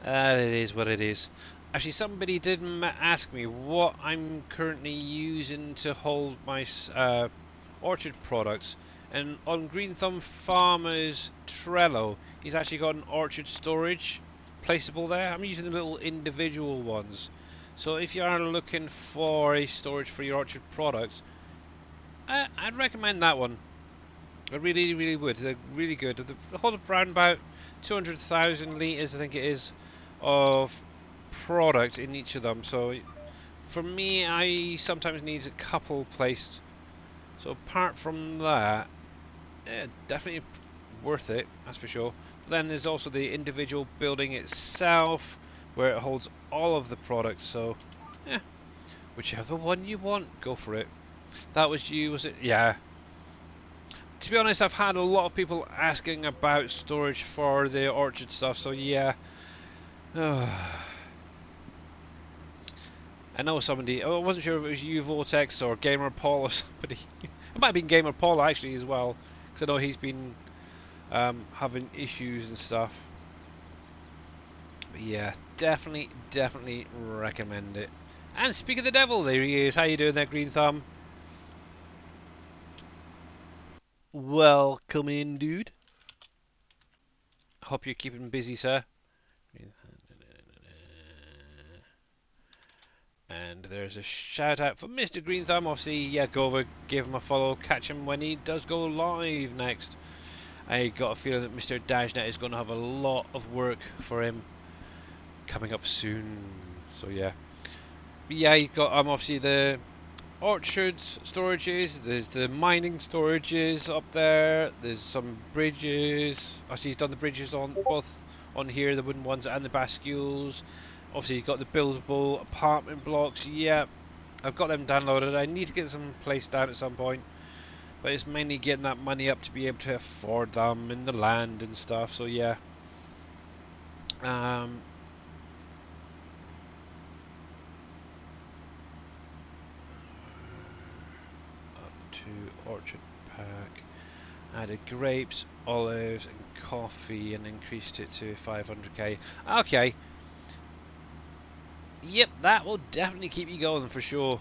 It is what it is. Actually, somebody did ask me what I'm currently using to hold my orchard products, and on Green Thumb Farmer's Trello, he's actually got an orchard storage placeable there. I'm using the little individual ones. So if you are looking for a storage for your orchard products, I'd recommend that one. I really, really would. They're really good. They hold around about 200,000 litres, I think it is, of product in each of them. So for me, I sometimes need a couple placed. So apart from that, yeah, definitely worth it, that's for sure. But then there's also the individual building itself, where it holds all of the products. So yeah, whichever one you want, go for it. That was you, was it? Yeah. To be honest, I've had a lot of people asking about storage for the orchard stuff, so yeah. I know somebody, I wasn't sure if it was you, Vortex, or Gamer Paul or somebody. It might have been Gamer Paul actually as well, because I know he's been having issues and stuff. But yeah, definitely recommend it. And speak of the devil, there he is. How you doing there, Green Thumb? Welcome in, dude. Hope you're keeping busy, sir. And there's a shout out for Mr. Green Thumb. Obviously, yeah, go over, give him a follow, catch him when he does go live next. I got a feeling that Mr. Dashnet is going to have a lot of work for him coming up soon. So yeah, yeah, you got obviously the orchards storages. There's the mining storages up there. There's some bridges. Actually, he's done the bridges on both on here, the wooden ones and the bascules. Obviously, you've got the buildable apartment blocks. Yeah, I've got them downloaded. I need to get some placed down at some point, but it's mainly getting that money up to be able to afford them in the land and stuff. So yeah. Um, up to Orchard Pack. Added grapes, olives, and coffee, and increased it to 500k. Okay. Yep, that will definitely keep you going for sure.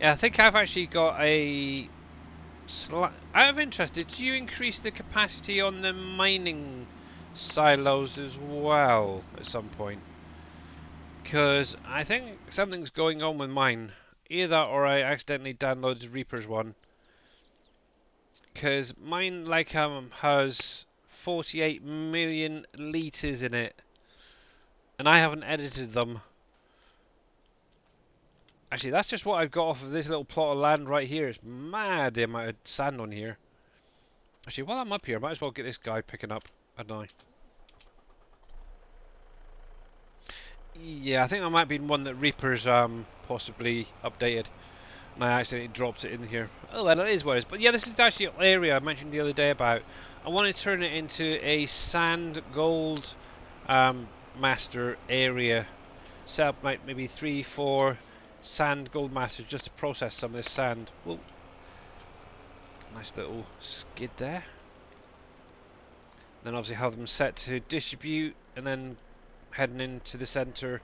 Yeah, I think I've actually got a. Out of interest, did you increase the capacity on the mining silos as well at some point? Because I think something's going on with mine. Either that or I accidentally downloaded Reaper's one. Because mine has 48 million litres in it. And I haven't edited them. Actually, that's just what I've got off of this little plot of land right here. It's mad the amount of sand on here. Actually, while I'm up here, I might as well get this guy picking up, hadn't I? Yeah, I think that might be one that Reaper's possibly updated. And I accidentally dropped it in here. Oh well, it is what it is. But yeah, this is actually an area I mentioned the other day about. I want to turn it into a sand gold master area. Set up maybe 3-4 sand gold masters just to process some of this sand. Whoa. Nice little skid there. Then obviously have them set to distribute, and then heading into the centre.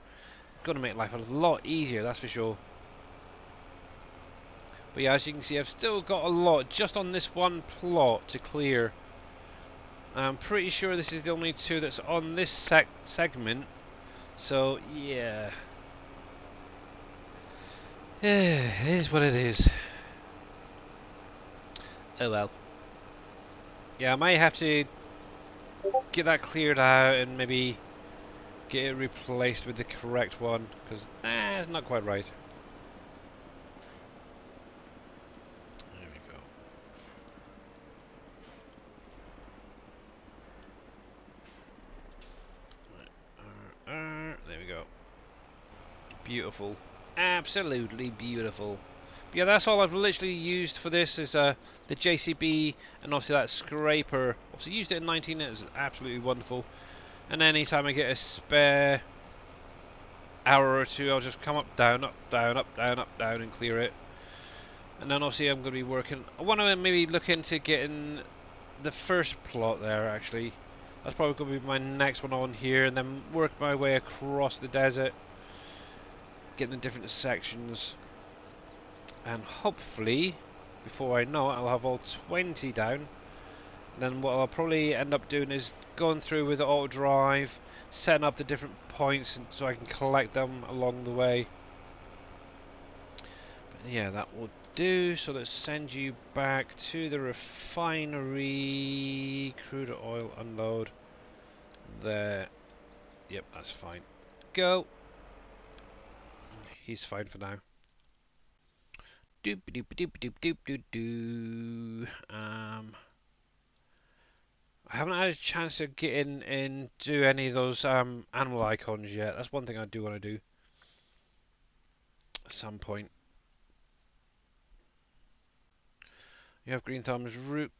Going to make life a lot easier, that's for sure. But yeah, as you can see, I've still got a lot just on this one plot to clear. I'm pretty sure this is the only two that's on this segment. So yeah, it is what it is. Oh well. Yeah, I might have to get that cleared out and maybe get it replaced with the correct one, because it's not quite right. There we go. There we go. Beautiful. Absolutely beautiful. But yeah, that's all I've literally used for this is the JCB and obviously that scraper. Obviously used it in 19, it was absolutely wonderful. And anytime I get a spare hour or two, I'll just come up, down, up, down, up, down, up, down and clear it. And then obviously I'm going to be working. I want to maybe look into getting the first plot there actually. That's probably going to be my next one on here, and then work my way across the desert, getting the different sections, and hopefully, before I know it, I'll have all 20 down. Then what I'll probably end up doing is going through with the auto drive, setting up the different points so I can collect them along the way. But yeah, that will do. So let's send you back to the refinery. Crude oil unload. There. Yep, that's fine. Go. He's fine for now. Doop doop doop doop doop doop doo. I haven't had a chance to get in and do any of those animal icons yet. That's one thing I do want to do at some point. You have Green Thumb's root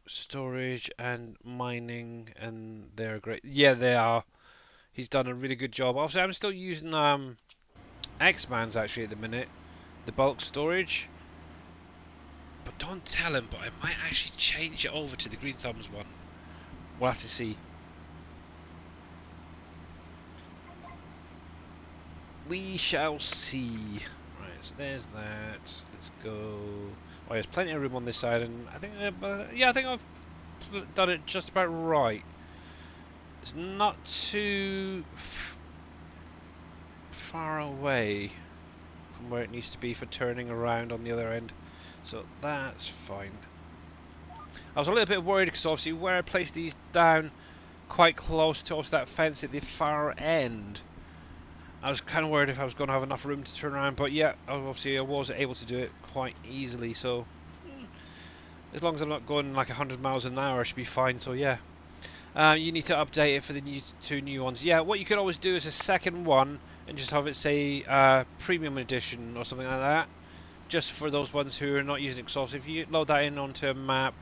storage and mining, and they're great. Yeah, they are. He's done a really good job. Obviously, I'm still using X-Man's actually at the minute, the bulk storage. But don't tell him, but I might actually change it over to the Green Thumbs one. We'll have to see. We shall see. Right, so there's that. Let's go. Oh, there's plenty of room on this side, and I think, yeah, I think I've done it just about right. It's not too far away from where it needs to be for turning around on the other end, so that's fine. I was a little bit worried because obviously where I placed these down quite close to that fence at the far end, I was kind of worried if I was going to have enough room to turn around, but yeah, obviously I was able to do it quite easily, so as long as I'm not going like 100 miles an hour, I should be fine, so yeah. You need to update it for the two new ones. Yeah, what you could always do is a second one and just have it say Premium Edition or something like that, just for those ones who are not using it. So if you load that in onto a map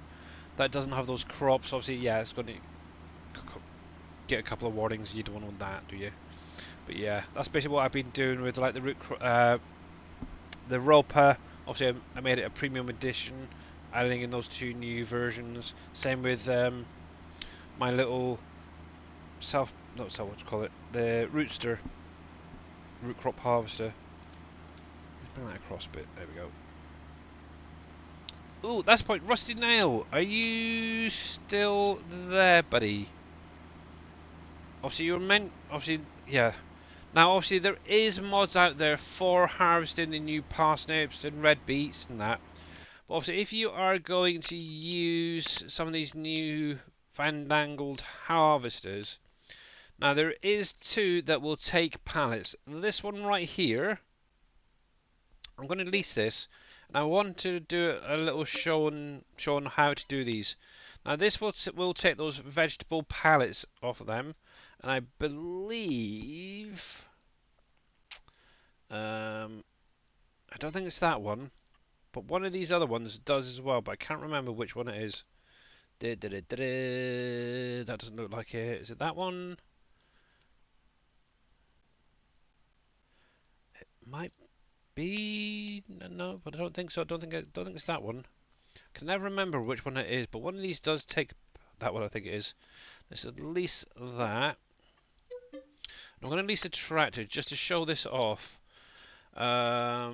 that doesn't have those crops, obviously, yeah, it's going to get a couple of warnings. You don't want that, do you? But yeah, that's basically what I've been doing with like the Roper. Obviously, I made it a Premium Edition, adding in those two new versions. Same with my little not self, what you call it, the root crop harvester. Let's bring that across a bit. There we go. Ooh, that's the point. Rusty Nail, are you still there, buddy? Obviously, you're meant. Obviously, yeah. Now, obviously, there is mods out there for harvesting the new parsnips and red beets and that. But obviously, if you are going to use some of these new fandangled harvesters, now there is two that will take pallets. This one right here, I'm going to lease this, and I want to do a little show on how to do these. Now this will take those vegetable pallets off of them, and I believe I don't think it's that one, but one of these other ones does as well, but I can't remember which one it is. That doesn't look like it. Is it that one? Might be. No, but I don't think so. I don't think it's that one. I can never remember which one it is, but one of these does take that one. I think it is. Let's at least that. I'm going to lease a tractor just to show this off. Yeah,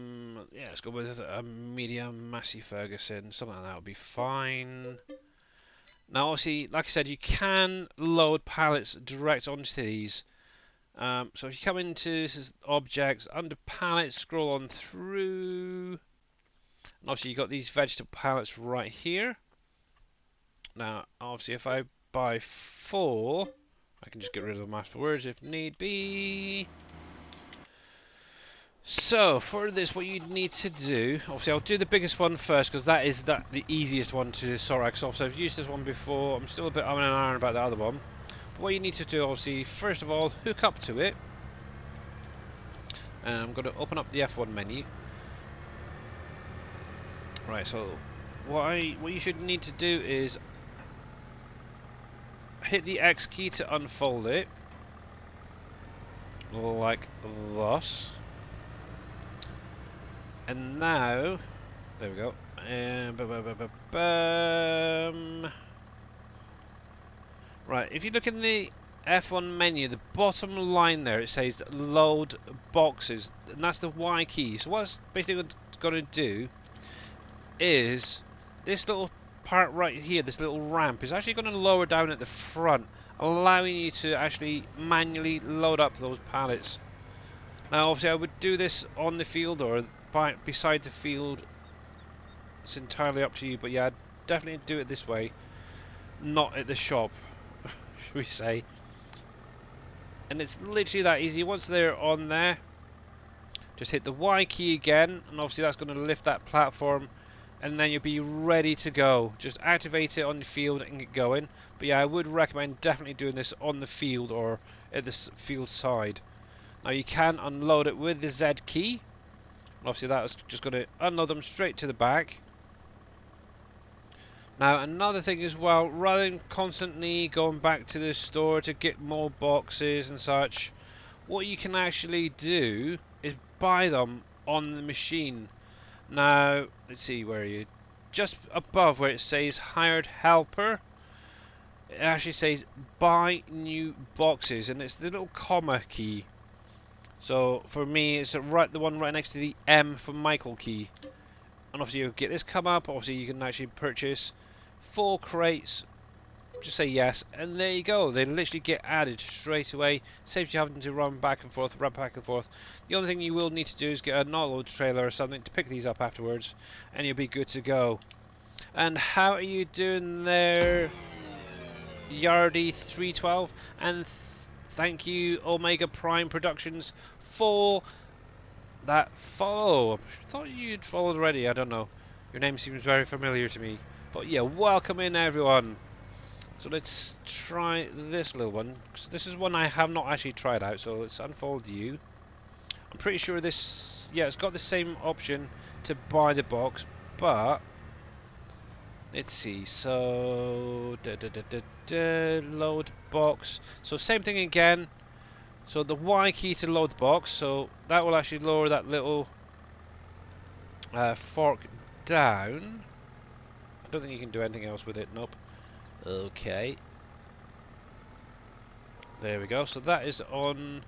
let's go with a medium Massey Ferguson. Something like that would be fine. Now, obviously, like I said, you can load pallets direct onto these. So if you come into objects, under pallets, scroll on through. And obviously, you've got these vegetable pallets right here. Now, obviously, if I buy 4, I can just get rid of the master words if need be. So, for this, what you need to do, obviously I'll do the biggest one first, because that is the easiest one to sort out. Obviously I've used this one before, I'm still a bit umming and ahhing about the other one. But what you need to do, obviously, first of all, hook up to it. And I'm going to open up the F1 menu. Right, so what you should need to do is hit the X key to unfold it, like thus. And now, there we go. Right, if you look in the F1 menu, the bottom line there, it says load boxes, and that's the Y key. So what it's basically going to do is this little part right here, this little ramp, is actually going to lower down at the front, allowing you to actually manually load up those pallets. Now, obviously, I would do this on the field or beside the field. It's entirely up to you, but yeah, I'd definitely do it this way, not at the shop, should we say. And it's literally that easy. Once they're on there, just hit the Y key again, and obviously that's going to lift that platform, and then you'll be ready to go. Just activate it on the field and get going. But yeah, I would recommend definitely doing this on the field or at the field side. Now you can unload it with the Z key. Obviously that's just going to unload them straight to the back. Now another thing as well, rather than constantly going back to the store to get more boxes and such, what you can actually do is buy them on the machine. Now, let's see, where are you? Just above where it says hired helper, it actually says buy new boxes, and it's the little comma key. So for me, it's the one right next to the M for Michael key. And obviously you get this come up. Obviously you can actually purchase 4 crates. Just say yes, and there you go. They literally get added straight away. Saves you having to run back and forth, run back and forth. The only thing you will need to do is get a not-load trailer or something to pick these up afterwards, and you'll be good to go. And how are you doing there, Yardy312? And thank you, Omega Prime Productions, for that follow. I thought you'd followed already. I don't know. Your name seems very familiar to me. But yeah, welcome in everyone. So let's try this little one. So this is one I have not actually tried out, so let's unfold you. I'm pretty sure this, yeah, it's got the same option to buy the box, but let's see. So load box. So same thing again. So the Y key to load the box. So that will actually lower that little fork down. I don't think you can do anything else with it. Nope. Okay. There we go. So that is on.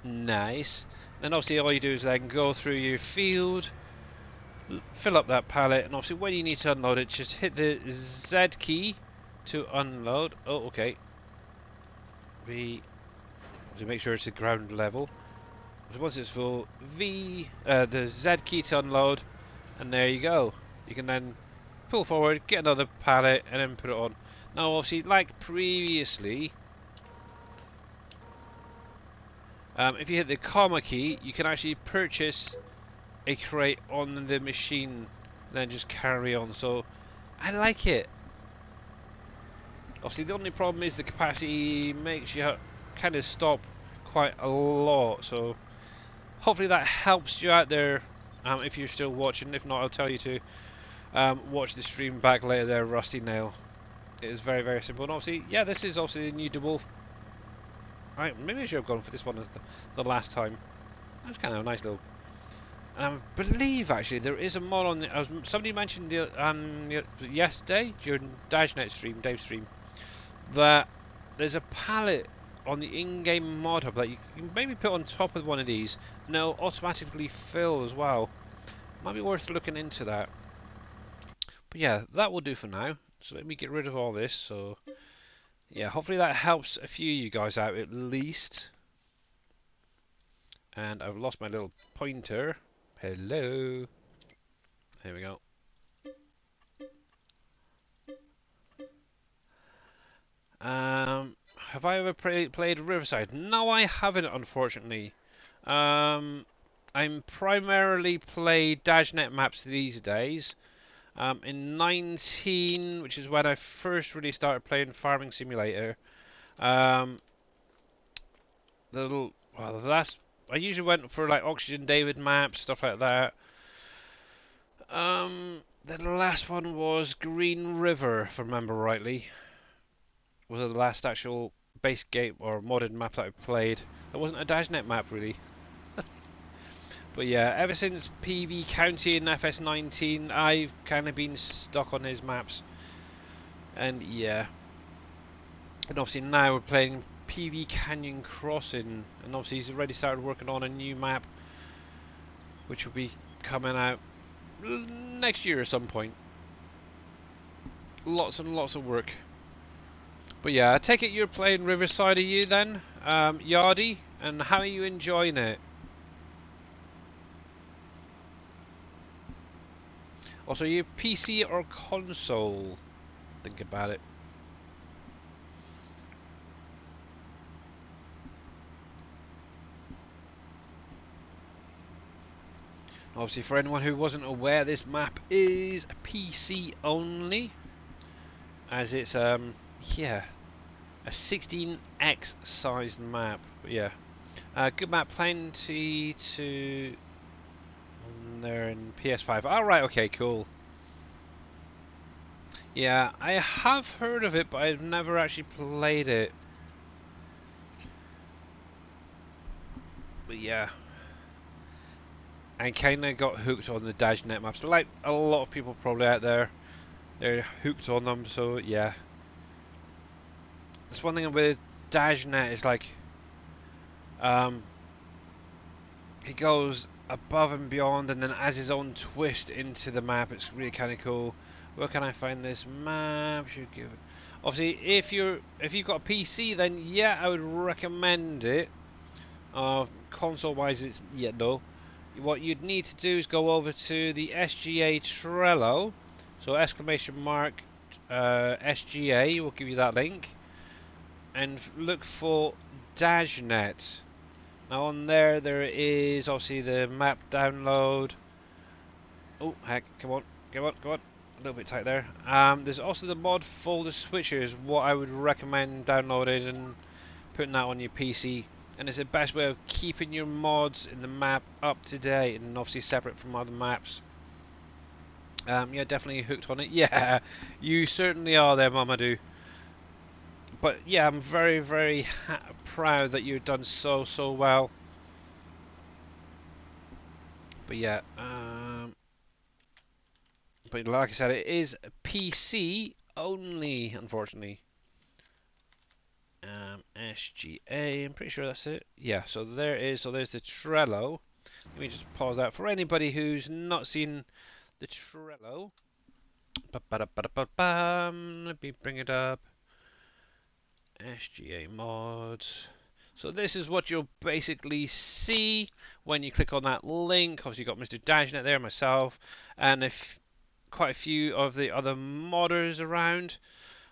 Nice. Then obviously all you do is then go through your field, fill up that pallet, and obviously when you need to unload it, just hit the Z key to unload. Oh, okay. We obviously make sure it's at ground level. So once it's full, the Z key to unload, and there you go. You can then pull forward, get another pallet, and then put it on. Now, obviously, like previously, if you hit the comma key, you can actually purchase a crate on the machine, then just carry on. So I like it. Obviously, the only problem is the capacity makes you kind of stop quite a lot. So hopefully that helps you out there. If you're still watching, if not, I'll tell you to watch the stream back later. There, Rusty Nail. It is very, very simple. And obviously, yeah, this is obviously the new double. Maybe I should have gone for this one as the last time. That's kind of a nice little. And I believe actually there is a mod on the. Somebody mentioned yesterday during DashNet stream, Dave's stream, that there's a palette on the in-game mod hub that you can maybe put on top of one of these, and it'll automatically fill as well. Might be worth looking into that. But yeah, that will do for now. So let me get rid of all this. So yeah, hopefully that helps a few of you guys out at least. And I've lost my little pointer. Hello. There we go. Have I ever played Riverside? No, I haven't, unfortunately. I'm primarily play DashNet maps these days. In 19, which is when I first really started playing Farming Simulator. The last I usually went for like Oxygen David maps, stuff like that. The last one was Green River, if I remember rightly. Was the last actual base game or modded map that I played. That wasn't a DashNet map really. But yeah, ever since PV County and FS19, I've kind of been stuck on his maps. And yeah. And obviously now we're playing PV Canyon Crossing. And obviously he's already started working on a new map, which will be coming out next year at some point. Lots and lots of work. But yeah, I take it you're playing Riverside, are you then, Yardy? And how are you enjoying it? Also, are you PC or console? Think about it. Obviously, for anyone who wasn't aware, this map is PC only, as it's yeah, a 16x sized map. But yeah, good map. Plenty to there in PS5. All right, okay, cool. Yeah, I have heard of it, but I've never actually played it. But yeah, I kind of got hooked on the DashNet maps. Like a lot of people probably out there, they're hooked on them. So yeah, that's one thing with DashNet is like, he goes above and beyond, and then adds his own twist into the map. It's really kind of cool. Where can I find this map? Should give it. Obviously, if you've got a PC, then yeah, I would recommend it. Console-wise, it's no. What you'd need to do is go over to the SGA Trello, so exclamation mark SGA will give you that link, and look for Dajnet. Now on there is obviously the map download. Oh heck, come on, come on, come on. A little bit tight there. There's also the mod folder switchers, what I would recommend downloading and putting that on your PC. And it's the best way of keeping your mods in the map up to date and obviously separate from other maps. Yeah, definitely hooked on it. Yeah, you certainly are there, Mamadou. But yeah, I'm very, very proud that you've done so well. But yeah, but like I said, it is PC only, unfortunately. SGA, I'm pretty sure that's it. Yeah, so there is. So there's the Trello. Let me just pause that for anybody who's not seen the Trello. Let me bring it up. SGA mods. So this is what you'll basically see when you click on that link. Obviously, you've got Mr. Dashnet there, myself, and if quite a few of the other modders around.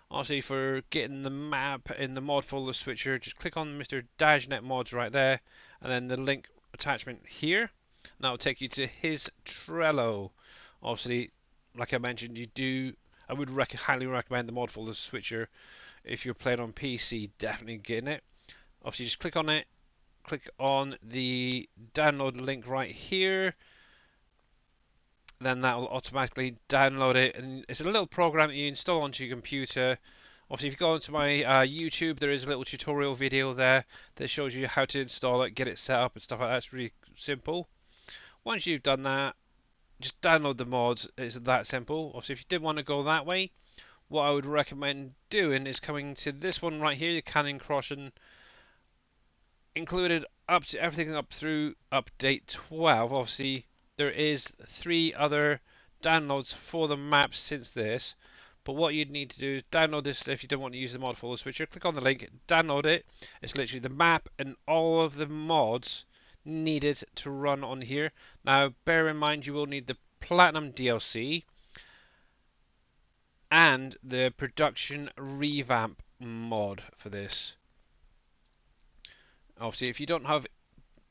Obviously, for getting the map in the mod folder switcher, just click on Mr. Dashnet mods right there, and then the link attachment here. And that will take you to his Trello. Obviously, like I mentioned, I would highly recommend the mod folder switcher if you're playing on PC. Definitely getting it. Obviously, just click on it. Click on the download link right here. Then that will automatically download it, and it's a little program that you install onto your computer. Obviously, if you go onto my YouTube, there is a little tutorial video there that shows you how to install it, get it set up and stuff like that. It's really simple. Once you've done that, just download the mods. It's that simple. Obviously, if you did want to go that way, what I would recommend doing is coming to this one right here, the Canyon Crossing, included up to everything up through update 12. Obviously, there is 3 other downloads for the map since this. But what you'd need to do is download this if you don't want to use the mod folder switcher. Click on the link, download it. It's literally the map and all of the mods needed to run on here. Now, bear in mind you will need the Platinum DLC and the production revamp mod for this. Obviously, if you don't have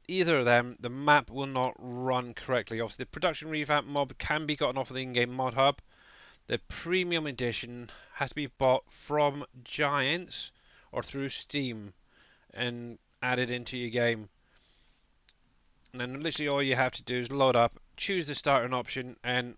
either of them, the map will not run correctly. Obviously, the production revamp mod can be gotten off of the in-game mod hub. The premium edition has to be bought from Giants or through Steam and added into your game. And then literally all you have to do is load up, choose the starting option, and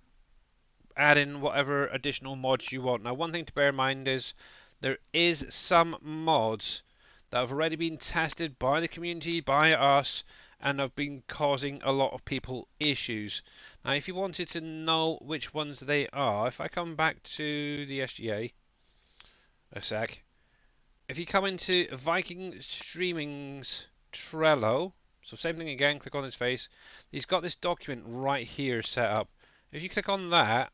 add in whatever additional mods you want. Now, one thing to bear in mind is there is some mods that have already been tested by the community, by us, and have been causing a lot of people issues. Now, if you wanted to know which ones they are, if I come back to the SGA a sec, if you come into Viking Streaming's Trello, so same thing again, click on his face, he's got this document right here set up. If you click on that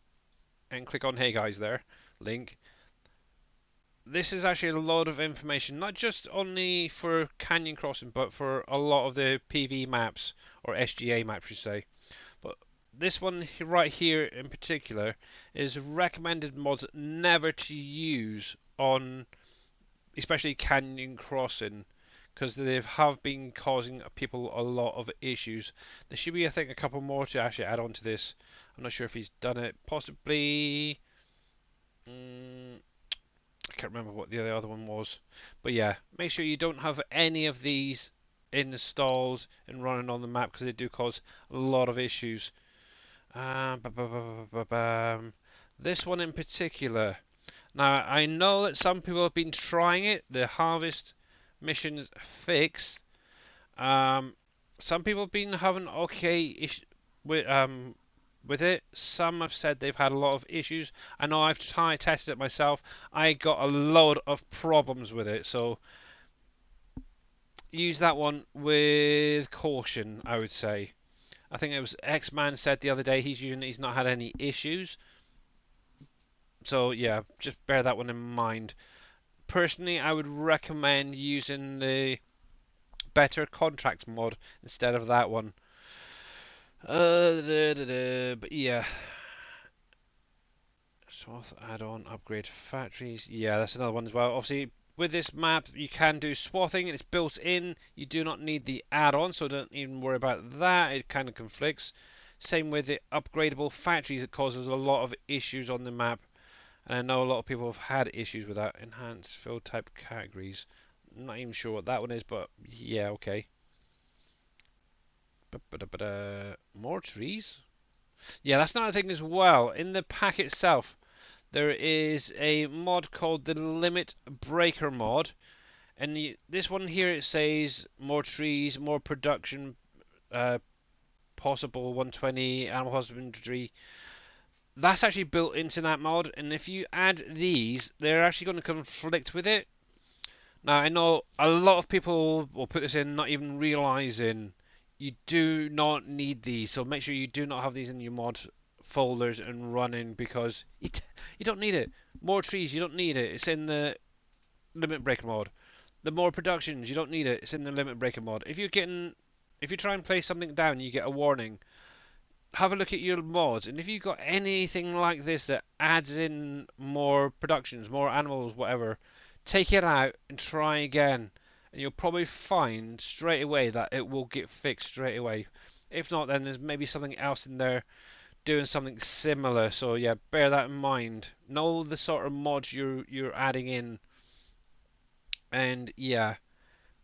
and click on hey guys there, link, this is actually a lot of information, not just only for Canyon Crossing, but for a lot of the PV maps, or SGA maps you say. But this one right here in particular is recommended mods never to use on, especially Canyon Crossing, because they have been causing people a lot of issues. There should be, I think, a couple more to actually add on to this. I'm not sure if he's done it. Possibly. I can't remember what the other one was. But yeah, make sure you don't have any of these installed and running on the map because they do cause a lot of issues. This one in particular. Now, I know that some people have been trying it, the Harvest Missions Fix. Some people have been having okay with it. Some have said they've had a lot of issues. I know I've tested it myself. I got a load of problems with it. So use that one with caution, I would say. I think it was X-Man said the other day he's not had any issues. So yeah, just bear that one in mind. Personally, I would recommend using the better contract mod instead of that one. But yeah, Swath add-on upgrade factories. Yeah, that's another one as well. Obviously, with this map, you can do swathing. It's built in. You do not need the add-on, so don't even worry about that. It kind of conflicts. Same with the upgradable factories. It causes a lot of issues on the map, and I know a lot of people have had issues with that. Enhanced field type categories. I'm not even sure what that one is, but yeah, okay. More trees? Yeah, that's another thing as well. In the pack itself, there is a mod called the Limit Breaker mod, and this one here it says more trees, more production, uh, possible 120 animal husbandry. That's actually built into that mod, and if you add these, they're actually going to conflict with it. Now I know a lot of people will put this in not even realizing you do not need these, so make sure you do not have these in your mod folders and running because you don't need it. More trees, you don't need it. It's in the limit breaker mod. The more productions, you don't need it. It's in the limit breaker mod. If you try and play something down, you get a warning. Have a look at your mods, and if you've got anything like this that adds in more productions, more animals, whatever, take it out and try again, and you'll probably find straight away that it will get fixed straight away. If not, then there's maybe something else in there doing something similar. So yeah, bear that in mind. Know the sort of mods you're adding in, and yeah,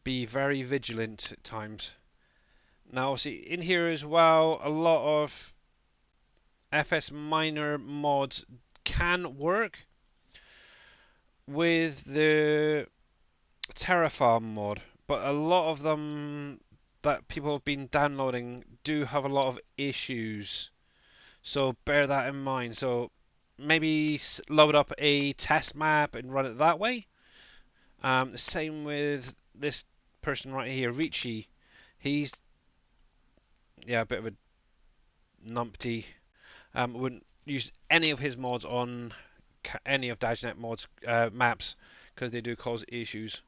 be very vigilant at times. Now, obviously, in here as well, a lot of FS minor mods can work with the Terraform mod, but a lot of them that people have been downloading do have a lot of issues. So bear that in mind. So maybe load up a test map and run it that way. The same with this person right here, Ricci. He's a bit of a numpty. Wouldn't use any of his mods on any of DashNet mods maps because they do cause issues.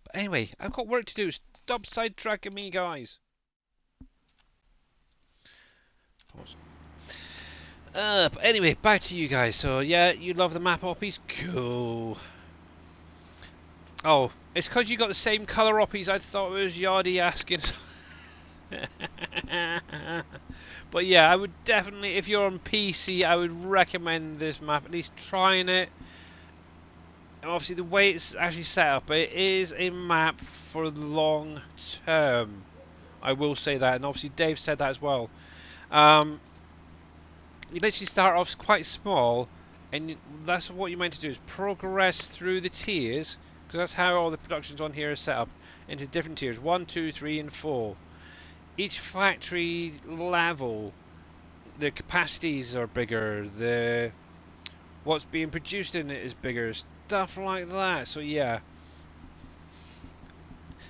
But anyway, I've got work to do. Stop sidetracking me, guys. Pause. But anyway, back to you guys. So yeah, you love the map oppies? Cool. Oh, it's because you got the same colour oppies. I thought it was Yardy asking. But yeah, I would definitely, if you're on PC, I would recommend this map, at least trying it. And obviously the way it's actually set up, it is a map for the long term. I will say that, and obviously Dave said that as well. You literally start off quite small, and that's what you're meant to do, is progress through the tiers, because that's how all the productions on here are set up, into different tiers, 1, 2, 3 and 4. Each factory level, the capacities are bigger, what's being produced in it is bigger, stuff like that. So yeah,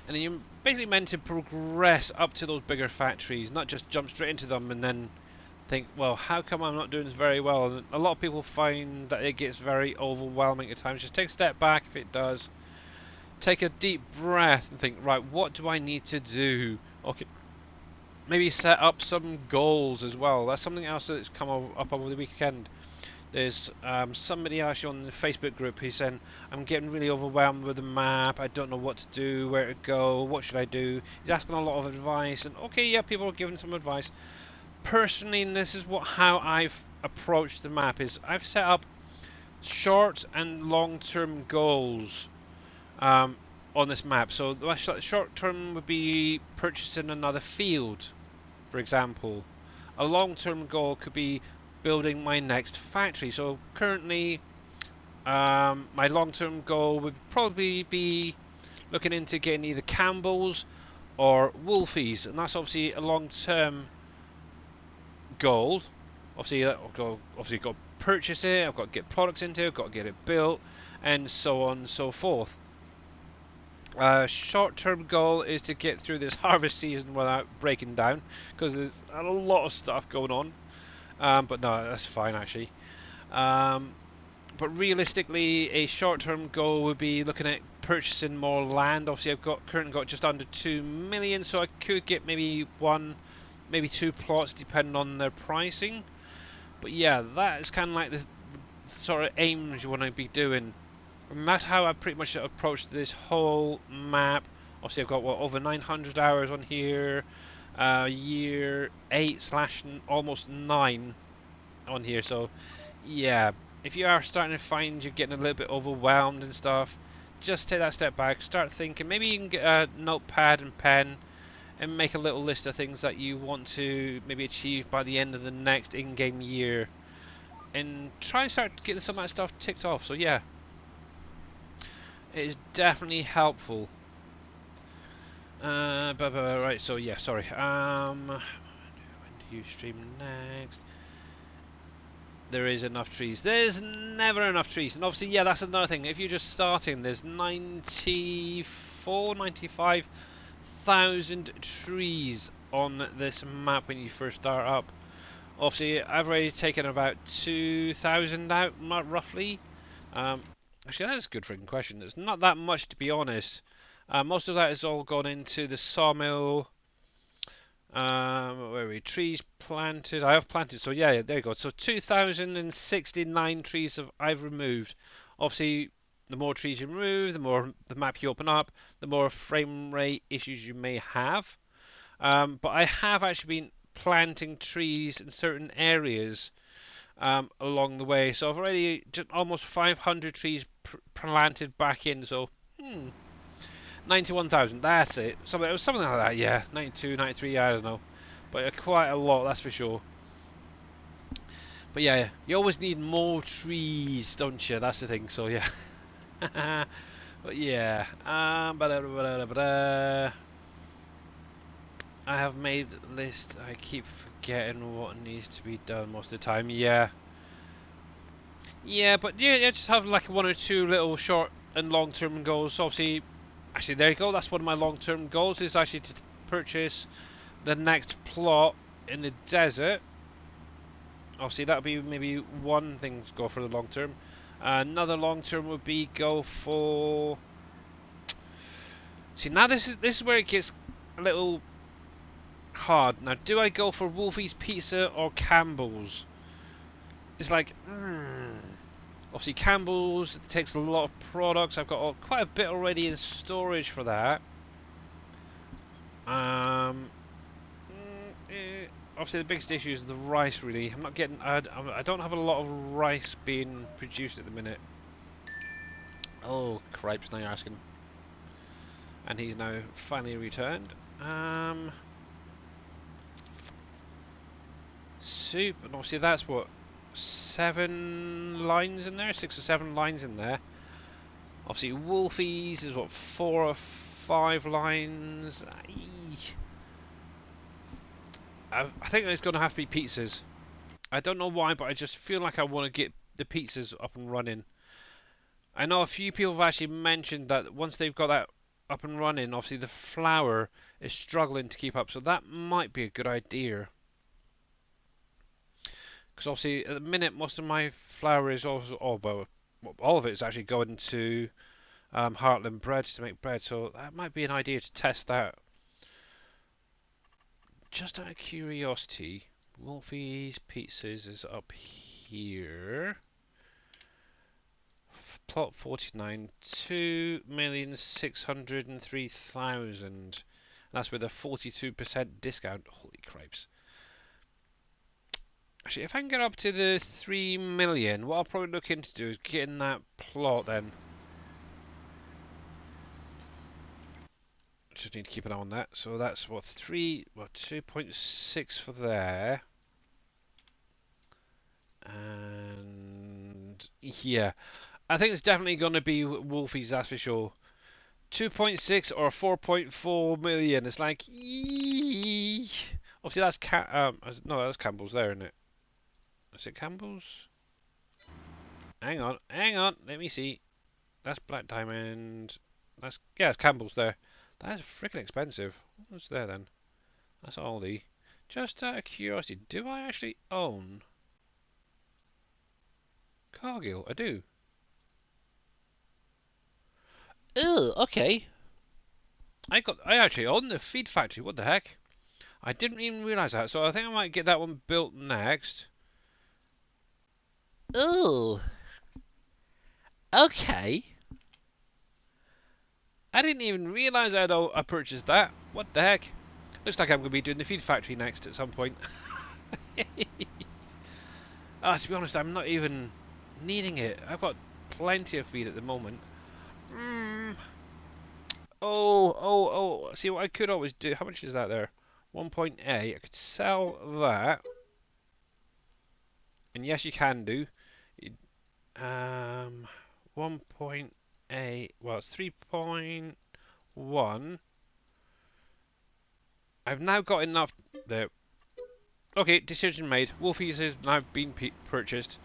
and then you're basically meant to progress up to those bigger factories, not just jump straight into them and then think, well, how come I'm not doing this very well? And a lot of people find that it gets very overwhelming at times. Just take a step back if it does. Take a deep breath and think, right, what do I need to do? Okay, maybe set up some goals as well. That's something else that's come up over the weekend. There's somebody actually on the Facebook group who's saying, I'm getting really overwhelmed with the map, I don't know what to do, where to go, what should I do? He's asking a lot of advice, and okay, yeah, people are giving some advice. Personally, and this is how I've approached the map, is I've set up short and long-term goals on this map. So the short-term would be purchasing another field, for example. A long-term goal could be building my next factory. So currently, my long-term goal would probably be looking into getting either Campbell's or Wolfies, and that's obviously a long-term goal. Obviously, I've got to purchase it, I've got to get products into it, I've got to get it built, and so on and so forth. Short-term goal is to get through this harvest season without breaking down, because there's a lot of stuff going on. But no, that's fine actually. Um, but realistically, a short-term goal would be looking at purchasing more land. Obviously, I've currently got just under 2 million, so I could get maybe one, maybe two plots, depending on their pricing. But yeah, that is kind of like the sort of aims you want to be doing. And that's how I pretty much approached this whole map. Obviously, I've got what, over 900 hours on here, year 8 slash almost 9 on here. So yeah, if you are starting to find you're getting a little bit overwhelmed and stuff, just take that step back, start thinking. Maybe you can get a notepad and pen and make a little list of things that you want to maybe achieve by the end of the next in-game year, and try and start getting some of that stuff ticked off. So yeah, it is definitely helpful. Right, so yeah, sorry. When do you stream next? There is enough trees. There's never enough trees. And obviously, yeah, that's another thing. If you're just starting, there's 95,000 trees on this map when you first start up. Obviously, I've already taken about 2,000 out, roughly. Actually, that's a good freaking question. It's not that much, to be honest. Most of that has all gone into the sawmill. Where are we? Trees planted. I have planted, so yeah, there you go. So 2,069 trees I've removed. Obviously, the more trees you remove, the more the map you open up, the more frame rate issues you may have. But I have actually been planting trees in certain areas along the way. So I've already just almost 500 trees planted back in. So 91,000, that's it. Something like that, yeah. 92, 93, I don't know. But quite a lot, that's for sure. But yeah, you always need more trees, don't you? That's the thing, so yeah. But yeah. I have made a list. I keep forgetting what needs to be done most of the time. Yeah. Yeah, but yeah, just have like one or two little short and long-term goals. Obviously, actually, there you go. That's one of my long-term goals, is actually to purchase the next plot in the desert. Obviously, that would be maybe one thing to go for the long term. Another long term would be go for. See, now this is where it gets a little hard. Now, do I go for Wolfie's Pizza or Campbell's? It's like, obviously Campbell's takes a lot of products. I've got quite a bit already in storage for that. Um, Obviously the biggest issue is the rice. Really, I'm not getting. I don't have a lot of rice being produced at the minute. Oh, cripes! Now you're asking. And he's now finally returned. Soup, and obviously that's what, 7 lines in there, 6 or 7 lines in there. Obviously Wolfie's is what, 4 or 5 lines. I think it's going to have to be pizzas. I don't know why, but I just feel like I want to get the pizzas up and running. I know a few people have actually mentioned that once they've got that up and running, obviously the flour is struggling to keep up, so that might be a good idea. Because obviously at the minute most of my flour is also, well, all of it is actually going to Heartland Breads to make bread, so that might be an idea to test that. Just out of curiosity, Wolfie's Pizzas is up here. Plot 49, 2,603,000. That's with a 42% discount. Holy cripes. Actually, if I can get up to the 3 million, what I'll probably look into do is getting that plot then. Just need to keep an eye on that. So that's what, 2.6 for there. And yeah, I think it's definitely going to be Wolfie's, that's for sure. 2.6 or 4.4 million. It's like, eee. Obviously that's no, that's Campbell's there, isn't it? Is it Campbell's? Hang on, let me see. That's Black Diamond. That's yeah, it's Campbell's there. That is freaking expensive. What's there then? That's Aldi. Just out of curiosity, do I actually own Cargill? I do. Oh, okay. I actually own the feed factory. What the heck? I didn't even realise that. So I think I might get that one built next. Oh, okay. I didn't even realise I purchased that. What the heck? Looks like I'm going to be doing the feed factory next at some point. To be honest, I'm not even needing it. I've got plenty of feed at the moment. Mm. Oh. See what I could always do. How much is that there? 1.8. I could sell that. And yes, you can do. 1.8. Well, it's 3.1. I've now got enough there. Okay, decision made. Wolfies has now been purchased.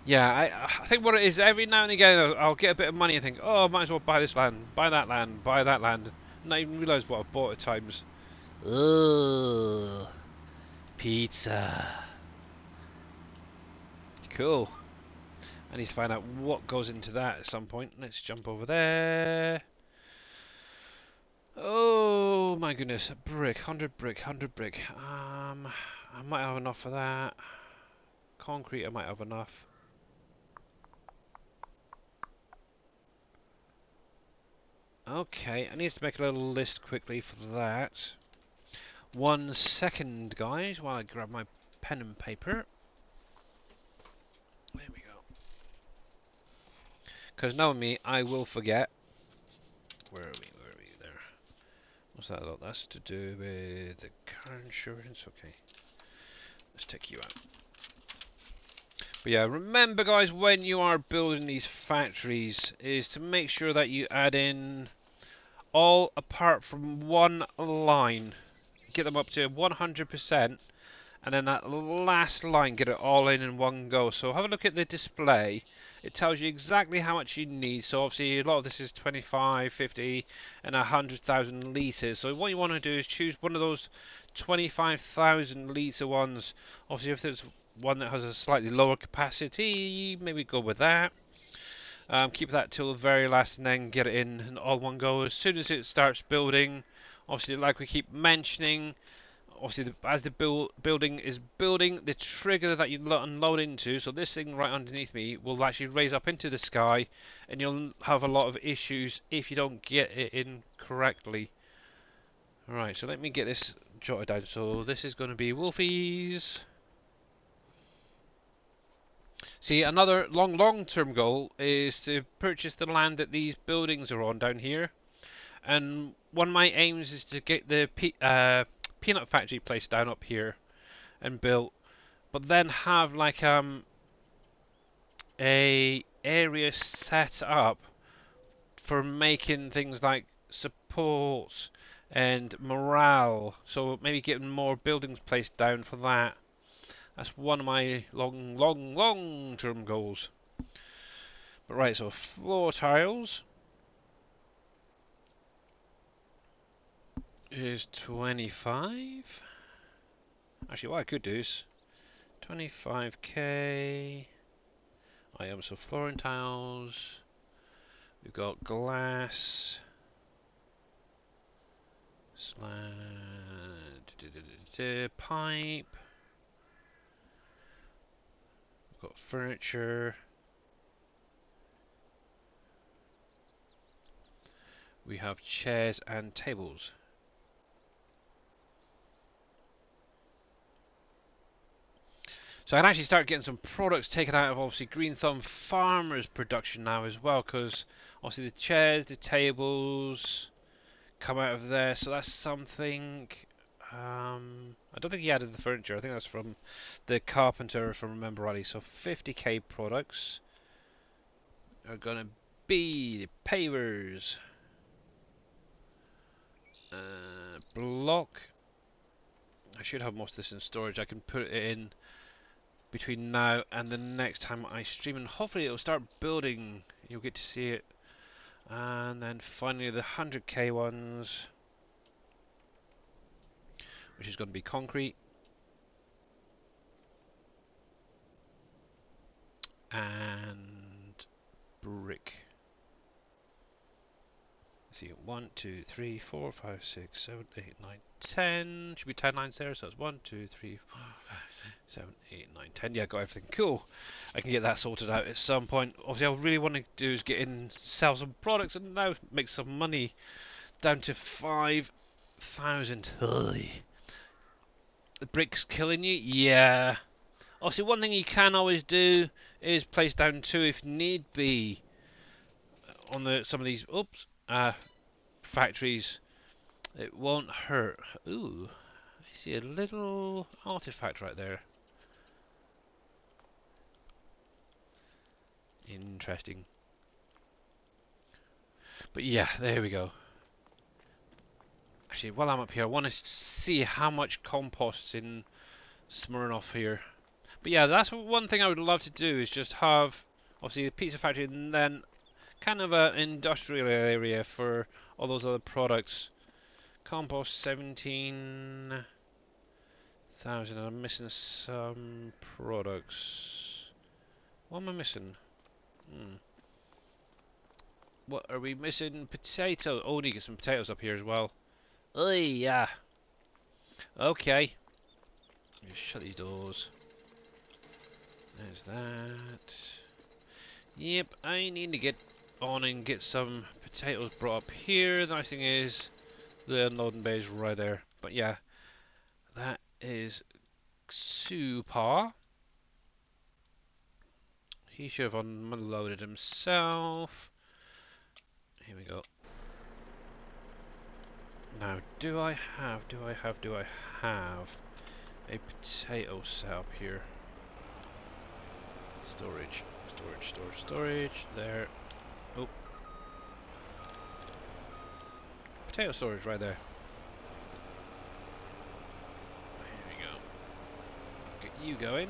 Yeah, I think what it is, every now and again I'll get a bit of money and think, oh, I might as well buy this land, buy that land, buy that land. Not even realise what I've bought at times. Ugh, pizza. Cool. I need to find out what goes into that at some point. Let's jump over there. Oh my goodness, brick, 100 brick, 100 brick. I might have enough for that. Concrete, I might have enough. Okay, I need to make a little list quickly for that. 1 second, guys, while I grab my pen and paper. There we go. Because knowing me, I will forget. Where are we? Where are we? There. What's that about? That's to do with the car insurance. Okay. Let's take you out. But yeah, remember, guys, when you are building these factories, is to make sure that you add in all apart from one line. Get them up to 100%. And then that last line, get it all in one go. So have a look at the display. It tells you exactly how much you need. So obviously a lot of this is 25, 50 and 100,000 litres. So what you want to do is choose one of those 25,000 litre ones. Obviously if there's one that has a slightly lower capacity, maybe go with that. Keep that till the very last and then get it in all one go. As soon as it starts building, obviously like we keep mentioning, obviously as the building is building, the trigger that you unload into, so this thing right underneath me will actually raise up into the sky, and you'll have a lot of issues if you don't get it in correctly. Alright, so let me get this jotted down. So this is going to be Wolfies. See, another long-term goal is to purchase the land that these buildings are on down here. And one of my aims is to get the peanut factory place down up here and built, but then have like a area set up for making things like support and morale. So maybe getting more buildings placed down for that. That's one of my long-term goals. But right, so floor tiles is 25. Actually, what I could do is 25k. So flooring tiles. We've got glass. Pipe. We've got furniture. We have chairs and tables. So I can actually start getting some products taken out of obviously Green Thumb Farmers production now as well, because obviously the chairs, the tables come out of there. So that's something. I don't think he added the furniture. I think that's from the carpenter, if I remember rightly. So 50k products are gonna be the pavers. Block. I should have most of this in storage. I can put it in between now and the next time I stream, and hopefully it'll start building. You'll get to see it And then finally the 100k ones, which is going to be concrete. And brick. Let's see, 1, 2, 3, 4, 5, 6, 7, 8, 9, 10. Should be 10 lines there, so that's 1, 2, 3, 4, 5, 7, 8, 9, 10. Yeah, got everything. Cool. I can get that sorted out at some point. Obviously, I really want to do is get in, sell some products, and now make some money. Down to 5,000. The brick's killing you? Yeah. Obviously, one thing you can always do is place down 2 if need be on some of these factories. It won't hurt. Ooh, I see a little artifact right there. Interesting. But yeah, there we go. Actually, while I'm up here, I want to see how much compost's in Smirnoff here. But yeah, that's one thing I would love to do, is just have, obviously, a pizza factory and then kind of an industrial area for all those other products. Compost 17,000, and I'm missing some products. What am I missing? What are we missing? Potatoes. Oh, we need to get some potatoes up here as well. Oh yeah. Okay. Just shut these doors. There's that. Yep, I need to get on and get some potatoes brought up here. The nice thing is the unloading bay is right there. But yeah, that is super. He should have unloaded himself. Here we go. Now, do I have a potato set up here? Storage. There. Oh. Potato storage right there. Here we go. Get you going.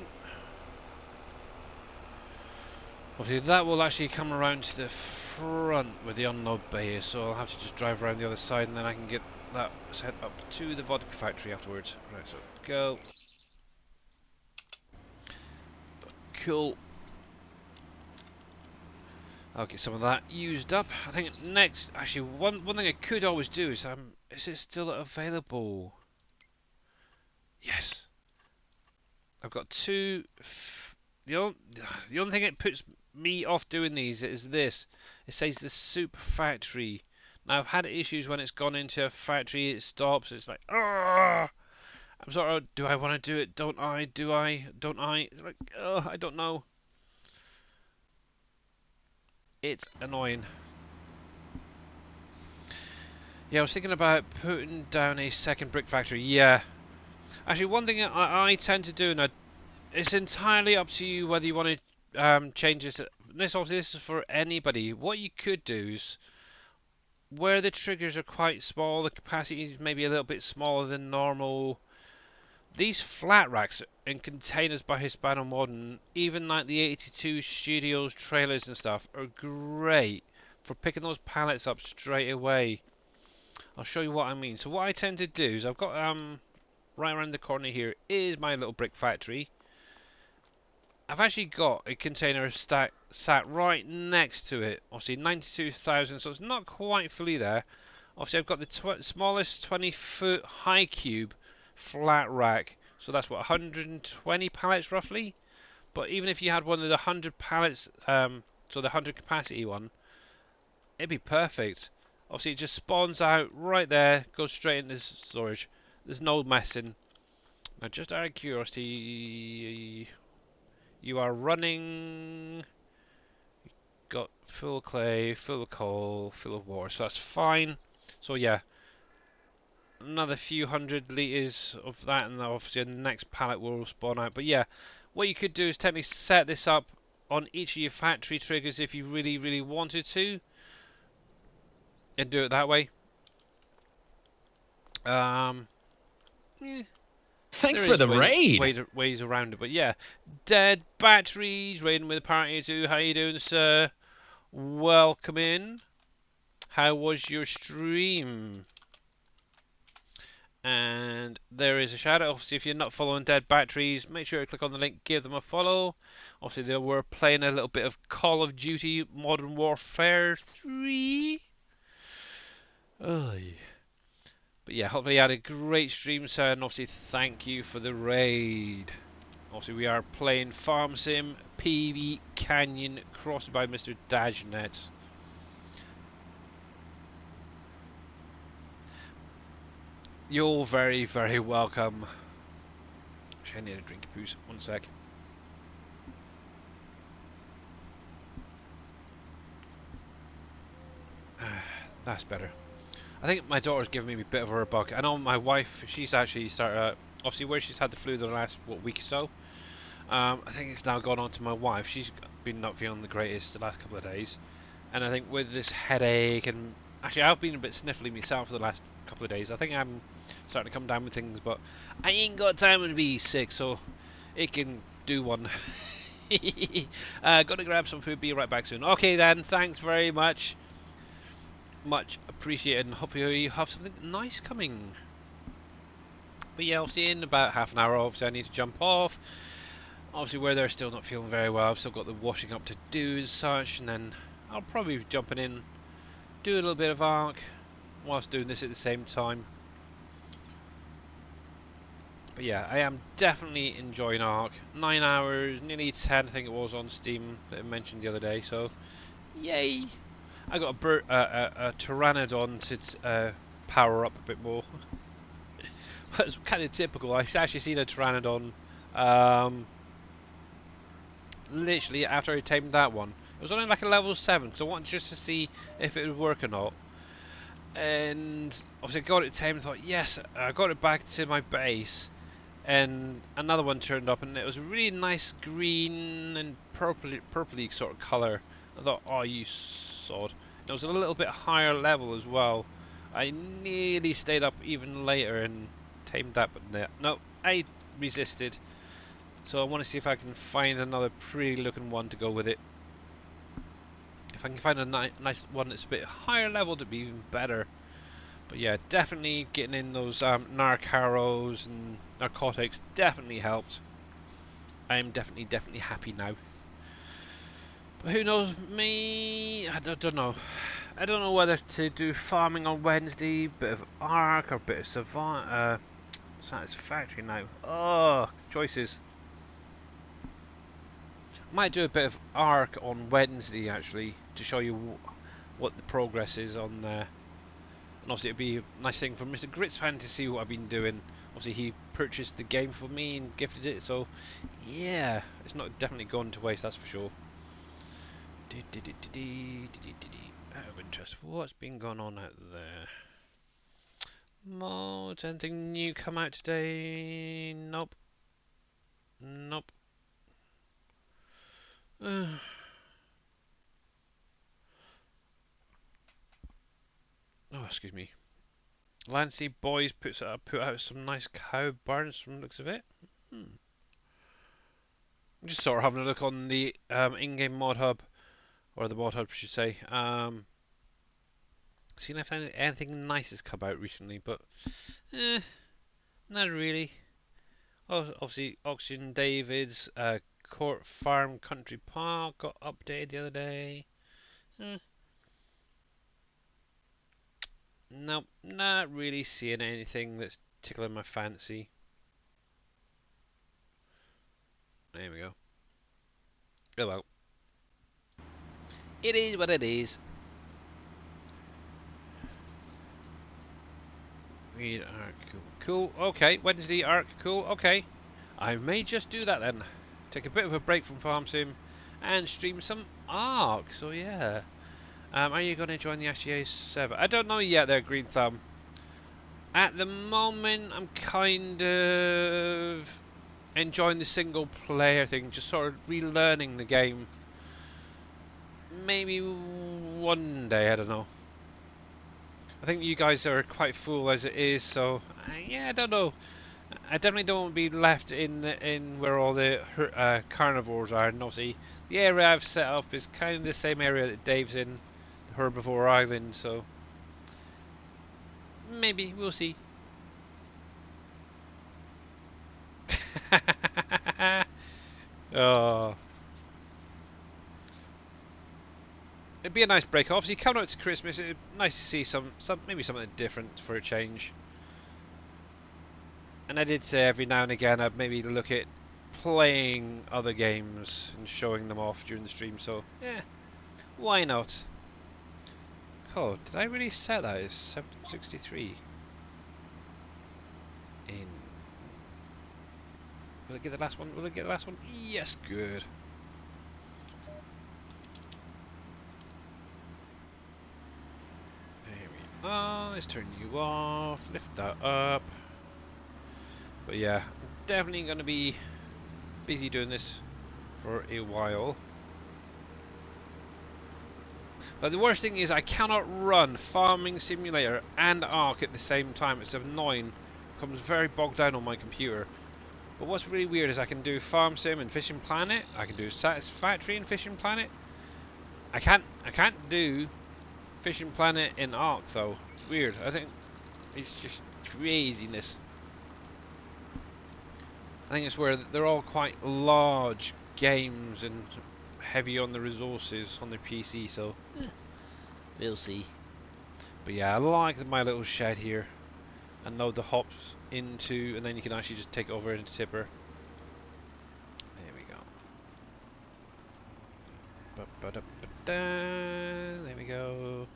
Obviously that will actually come around to the front where the unload bay is, so I'll have to just drive around the other side and then I can get that set up to the vodka factory afterwards. Right, so go. Cool. I'll get some of that used up. I think next, actually, one thing I could always do is it still available? Yes. I've got two. The only thing it puts me off doing these is this. It says the soup factory. Now I've had issues when it's gone into a factory, it stops. It's like, ah. I'm sort of, do I want to do it? Don't I? Do I? Don't I? It's like, oh, I don't know. It's annoying. Yeah, I was thinking about putting down a second brick factory. Yeah. Actually, one thing I tend to do, and it's entirely up to you whether you want to change this. Obviously, this is for anybody. What you could do is, where the triggers are quite small, the capacity is maybe a little bit smaller than normal. These flat racks and containers by Hispano Modern, even like the 82 Studios trailers and stuff, are great for picking those pallets up straight away. I'll show you what I mean. So what I tend to do is, I've got right around the corner here is my little brick factory. I've actually got a container sat right next to it. Obviously 92,000, so it's not quite fully there. Obviously I've got the smallest 20-foot high cube flat rack, so that's what, 120 pallets roughly. But even if you had one of the 100 pallets, so the 100 capacity one, it'd be perfect. Obviously it just spawns out right there, goes straight into storage. There's no messing. Now just out of curiosity, you are running, got full clay, full of coal, full of water, so that's fine. So yeah, another few hundred litres of that, and obviously the next pallet will spawn out. But yeah, what you could do is technically set this up on each of your factory triggers if you really wanted to, and do it that way. Yeah, Thanks there for is the raid. ways around it, but yeah. Dead Batteries, raiding with a party too. How you doing, sir? Welcome in. How was your stream? And there is a shout out. Obviously, if you're not following Dead Batteries, make sure you click on the link, give them a follow. Obviously, they were playing a little bit of Call of Duty Modern Warfare 3. Oy. But yeah, hopefully you had a great stream, sir, and obviously thank you for the raid. Obviously, we are playing Farm Sim PB Canyon Crossed by Mr. Dajnet. You're very, very welcome. Actually, I need a drink of booze. One sec. That's better. I think my daughter's giving me a bit of a bug. I know my wife, she's actually started, obviously where she's had the flu the last, week or so. I think it's now gone on to my wife. She's been not feeling the greatest the last couple of days. And I think with this headache and... Actually, I've been a bit sniffly myself for the last couple of days. I think I'm starting to come down with things, but I ain't got time to be sick, so it can do one. Gotta grab some food, be right back soon. Okay then, thanks very much. Much appreciated, and hope you have something nice coming. But yeah, obviously in about half an hour, obviously I need to jump off. Obviously where they're still not feeling very well, I've still got the washing up to do and such, and then I'll probably be jumping in, do a little bit of Ark, whilst doing this at the same time. But yeah, I am definitely enjoying Ark. 9 hours, nearly 10 I think it was on Steam that I mentioned the other day, so yay! I got a Pteranodon to power up a bit more. It's kind of typical. I actually seen a Pteranodon literally after I tamed that one. It was only like a level 7, so I wanted just to see if it would work or not. And obviously I got it tamed and thought, yes, I got it back to my base. And another one turned up and it was a really nice green and purpley sort of colour. I thought, oh, you sod. It was a little bit higher level as well. I nearly stayed up even later and tamed that, but no, I resisted. So I want to see if I can find another pretty looking one to go with it. If I can find a nice one that's a bit higher level, to be even better. But yeah, definitely getting in those narcaros and narcotics definitely helped. I am definitely happy now. But who knows, me, I don't know. I don't know whether to do farming on Wednesday, bit of Ark or bit of Satisfactory now. Oh, choices. Might do a bit of Ark on Wednesday actually to show you what the progress is on there. And obviously it'd be a nice thing for Mr. Grits fan to see what I've been doing. Obviously he purchased the game for me and gifted it, so yeah, it's not definitely gone to waste, that's for sure. Out of interest, what's been going on out there? Mods, anything new come out today? Nope. Nope. Oh, excuse me. Lancy Boys put out some nice cow barns from the looks of it. I'm just sort of having a look on the in-game mod hub, or the mod hub, I should say. Seeing if anything nice has come out recently, but not really. Oh, obviously, Oxygen David's Court Farm Country Park got updated the other day. Nope, not really seeing anything that's tickling my fancy. There we go. Oh well. It is what it is. Read Arc, cool. Cool, okay. Wednesday Arc, cool, okay. I may just do that then. Take a bit of a break from Farm Sim and stream some Arc, so yeah. Are you going to join the SGA server? I don't know yet there, Green Thumb. At the moment, I'm kind of enjoying the single player thing, just sort of relearning the game. Maybe one day, I don't know. I think you guys are quite full as it is, so yeah, I don't know. I definitely don't want to be left in where all the carnivores are, and obviously the area I've set up is kind of the same area that Dave's in, the Herbivore Island, so maybe we'll see. Oh, it'd be a nice break. Obviously, coming up to Christmas, it'd be nice to see some maybe something different for a change. And I did say every now and again I'd maybe look at playing other games and showing them off during the stream. So yeah, why not? Oh, did I really set that as 63? In. Will it get the last one? Will it get the last one? Yes, good. There we are. Let's turn you off. Lift that up. But yeah, I'm definitely going to be busy doing this for a while. But the worst thing is I cannot run Farming Simulator and Ark at the same time. It's annoying. It becomes very bogged down on my computer. But what's really weird is I can do Farm Sim and Fishing Planet. I can do Satisfactory and Fishing Planet. I can't do Fishing Planet in Ark though. It's weird. I think it's just craziness. I think it's where they're all quite large games and heavy on the resources on the PC, so we'll see. But yeah, I like my little shed here. And load the hops into, and then you can actually just take it over into tipper. There we go. There we go.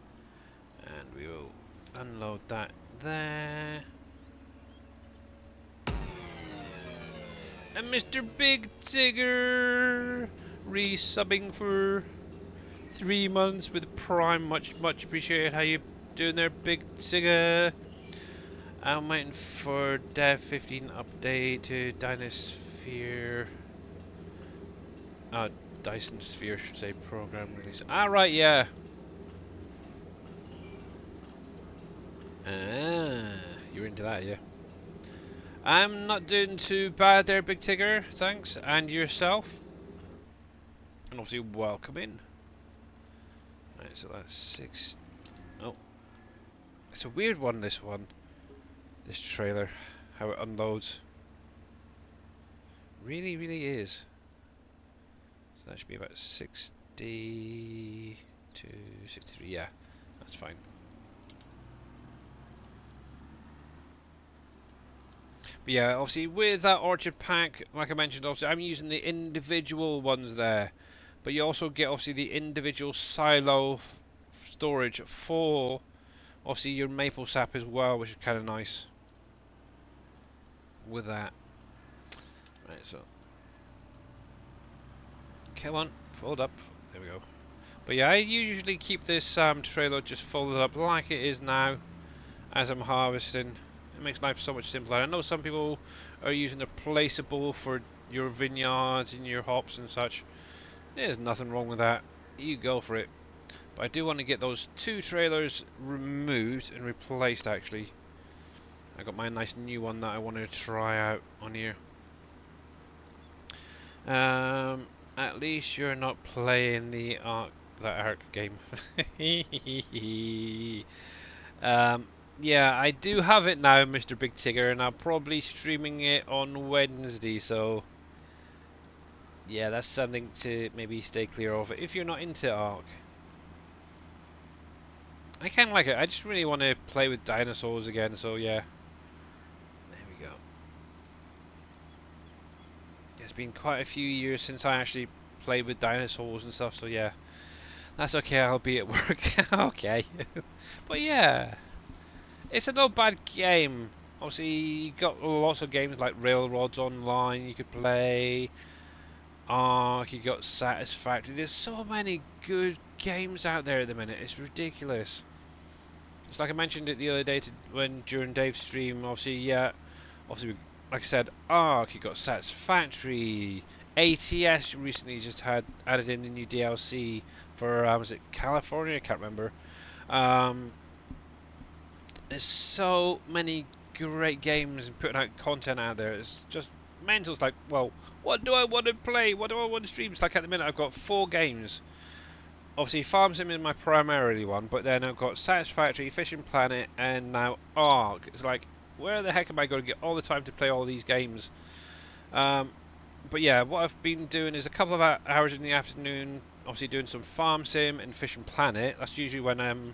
And we will unload that there. And Mr. Big Tigger resubbing for 3 months with Prime. Much appreciated. How you doing there, Big Tigger? I'm waiting for Dev 15 update to Dynasphere. Dyson Sphere should say program release. Ah, right, yeah. Ah, you're into that, yeah. I'm not doing too bad there, Big Tigger. Thanks, and yourself. And obviously, welcome in. Right, so that's 6. Oh, it's a weird one. This one. This trailer, how it unloads. Really is. So that should be about 60 to 63. Yeah, that's fine. But yeah, obviously with that Orchard pack, like I mentioned, obviously I'm using the individual ones there. But you also get obviously the individual silo storage for obviously your maple sap as well, which is kind of nice. With that. Right, so come on, fold up. There we go. But yeah, I usually keep this trailer just folded up like it is now as I'm harvesting. It makes life so much simpler. I know some people are using a placeable for your vineyards and your hops and such. There's nothing wrong with that. You go for it. But I do want to get those 2 trailers removed and replaced actually. I got my nice new one that I wanted to try out on here. At least you're not playing the Ark game. Yeah, I do have it now, Mr. Big Tigger, and I'm probably streaming it on Wednesday, so yeah, that's something to maybe stay clear of if you're not into Ark. I kind of like it. I just really want to play with dinosaurs again, so yeah. There we go. It's been quite a few years since I actually played with dinosaurs and stuff, so yeah. That's okay, I'll be at work. Okay. But yeah. It's a not bad game. Obviously, you got lots of games like Railroads Online you could play. Ark, you got Satisfactory. There's so many good games out there at the minute. It's ridiculous. It's like I mentioned it the other day during Dave's stream. Obviously, yeah. Obviously, like I said, Ark. You got Satisfactory. ATS recently just had added in the new DLC for was it California? I can't remember. There's so many great games and putting out content out there. It's just mental. It's like, well, what do I want to play? What do I want to stream? It's like at the minute I've got 4 games obviously Farm Sim is my primarily one, but then I've got Satisfactory, Fishing Planet, and now Ark. It's like, where the heck am I going to get all the time to play all these games? But yeah, what I've been doing is a couple of hours in the afternoon, obviously doing some Farm Sim and Fishing Planet. That's usually when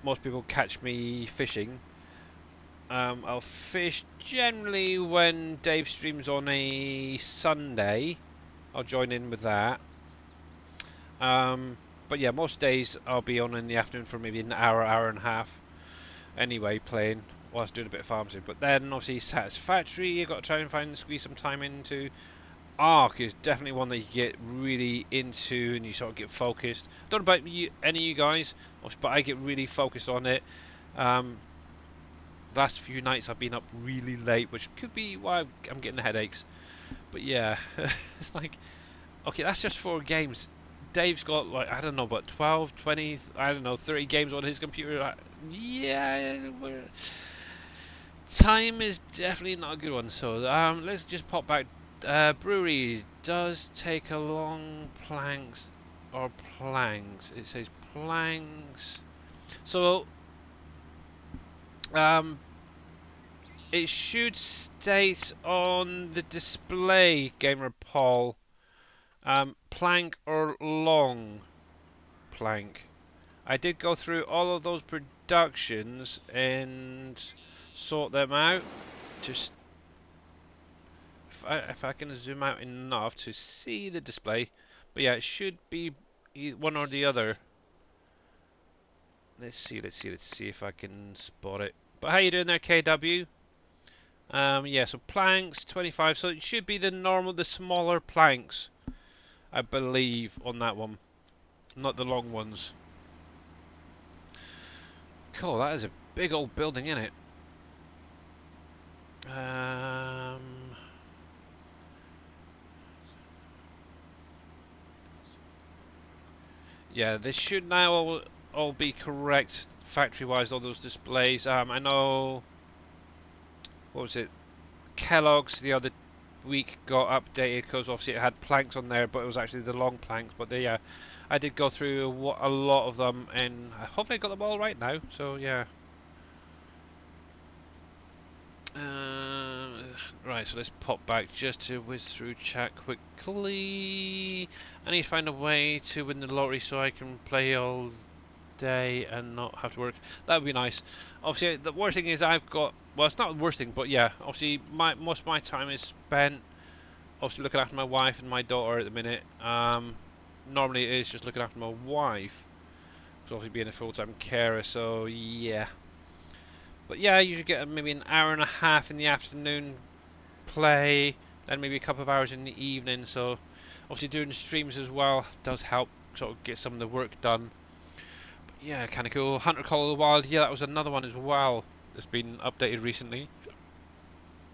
most people catch me fishing. I'll fish generally when Dave streams on a Sunday. I'll join in with that. But yeah, most days I'll be on in the afternoon for maybe an hour, hour and a half. Anyway, playing whilst doing a bit of farm sim. But then obviously Satisfactory, you've got to try and squeeze some time into. Arc is definitely one that you get really into and you sort of get focused. Don't know about you, any of you guys, but I get really focused on it. Last few nights I've been up really late, which could be why I'm getting the headaches. But yeah, it's like, okay, that's just 4 games. Dave's got like, I don't know, but 12, 20, I don't know, 30 games on his computer. Yeah, time is definitely not a good one. So let's just pop back. Brewery does take a long planks or planks. It says planks. So um, it should state on the display, Gamer Paul, plank or long plank. I did go through all of those productions and sort them out. Just if I can zoom out enough to see the display, but yeah, it should be one or the other. Let's see if I can spot it. But how you doing there, KW? Yeah, so planks 25, so it should be the normal, the smaller planks, I believe, on that one, not the long ones. Cool, that is a big old building, isn't it? Yeah, this should now all be correct factory-wise, all those displays. I know, what was it? Kellogg's the other week got updated because obviously it had planks on there, but it was actually the long planks. But yeah, I did go through a lot of them, and I hope I got them all right now. So yeah. Right, so let's pop back just to whiz through chat quickly. I need to find a way to win the lottery so I can play all day and not have to work. That would be nice. Obviously, the worst thing is I've got. Well, it's not the worst thing, but yeah. Obviously, most of my time is spent obviously looking after my wife and my daughter at the minute. Normally it is just looking after my wife, because obviously being a full-time carer. So yeah. But yeah, I usually get maybe an hour and a half in the afternoon play, then maybe a couple of hours in the evening. So obviously doing streams as well does help sort of get some of the work done. But yeah, kind of cool. Hunter Call of the Wild, yeah, that was another one as well that's been updated recently.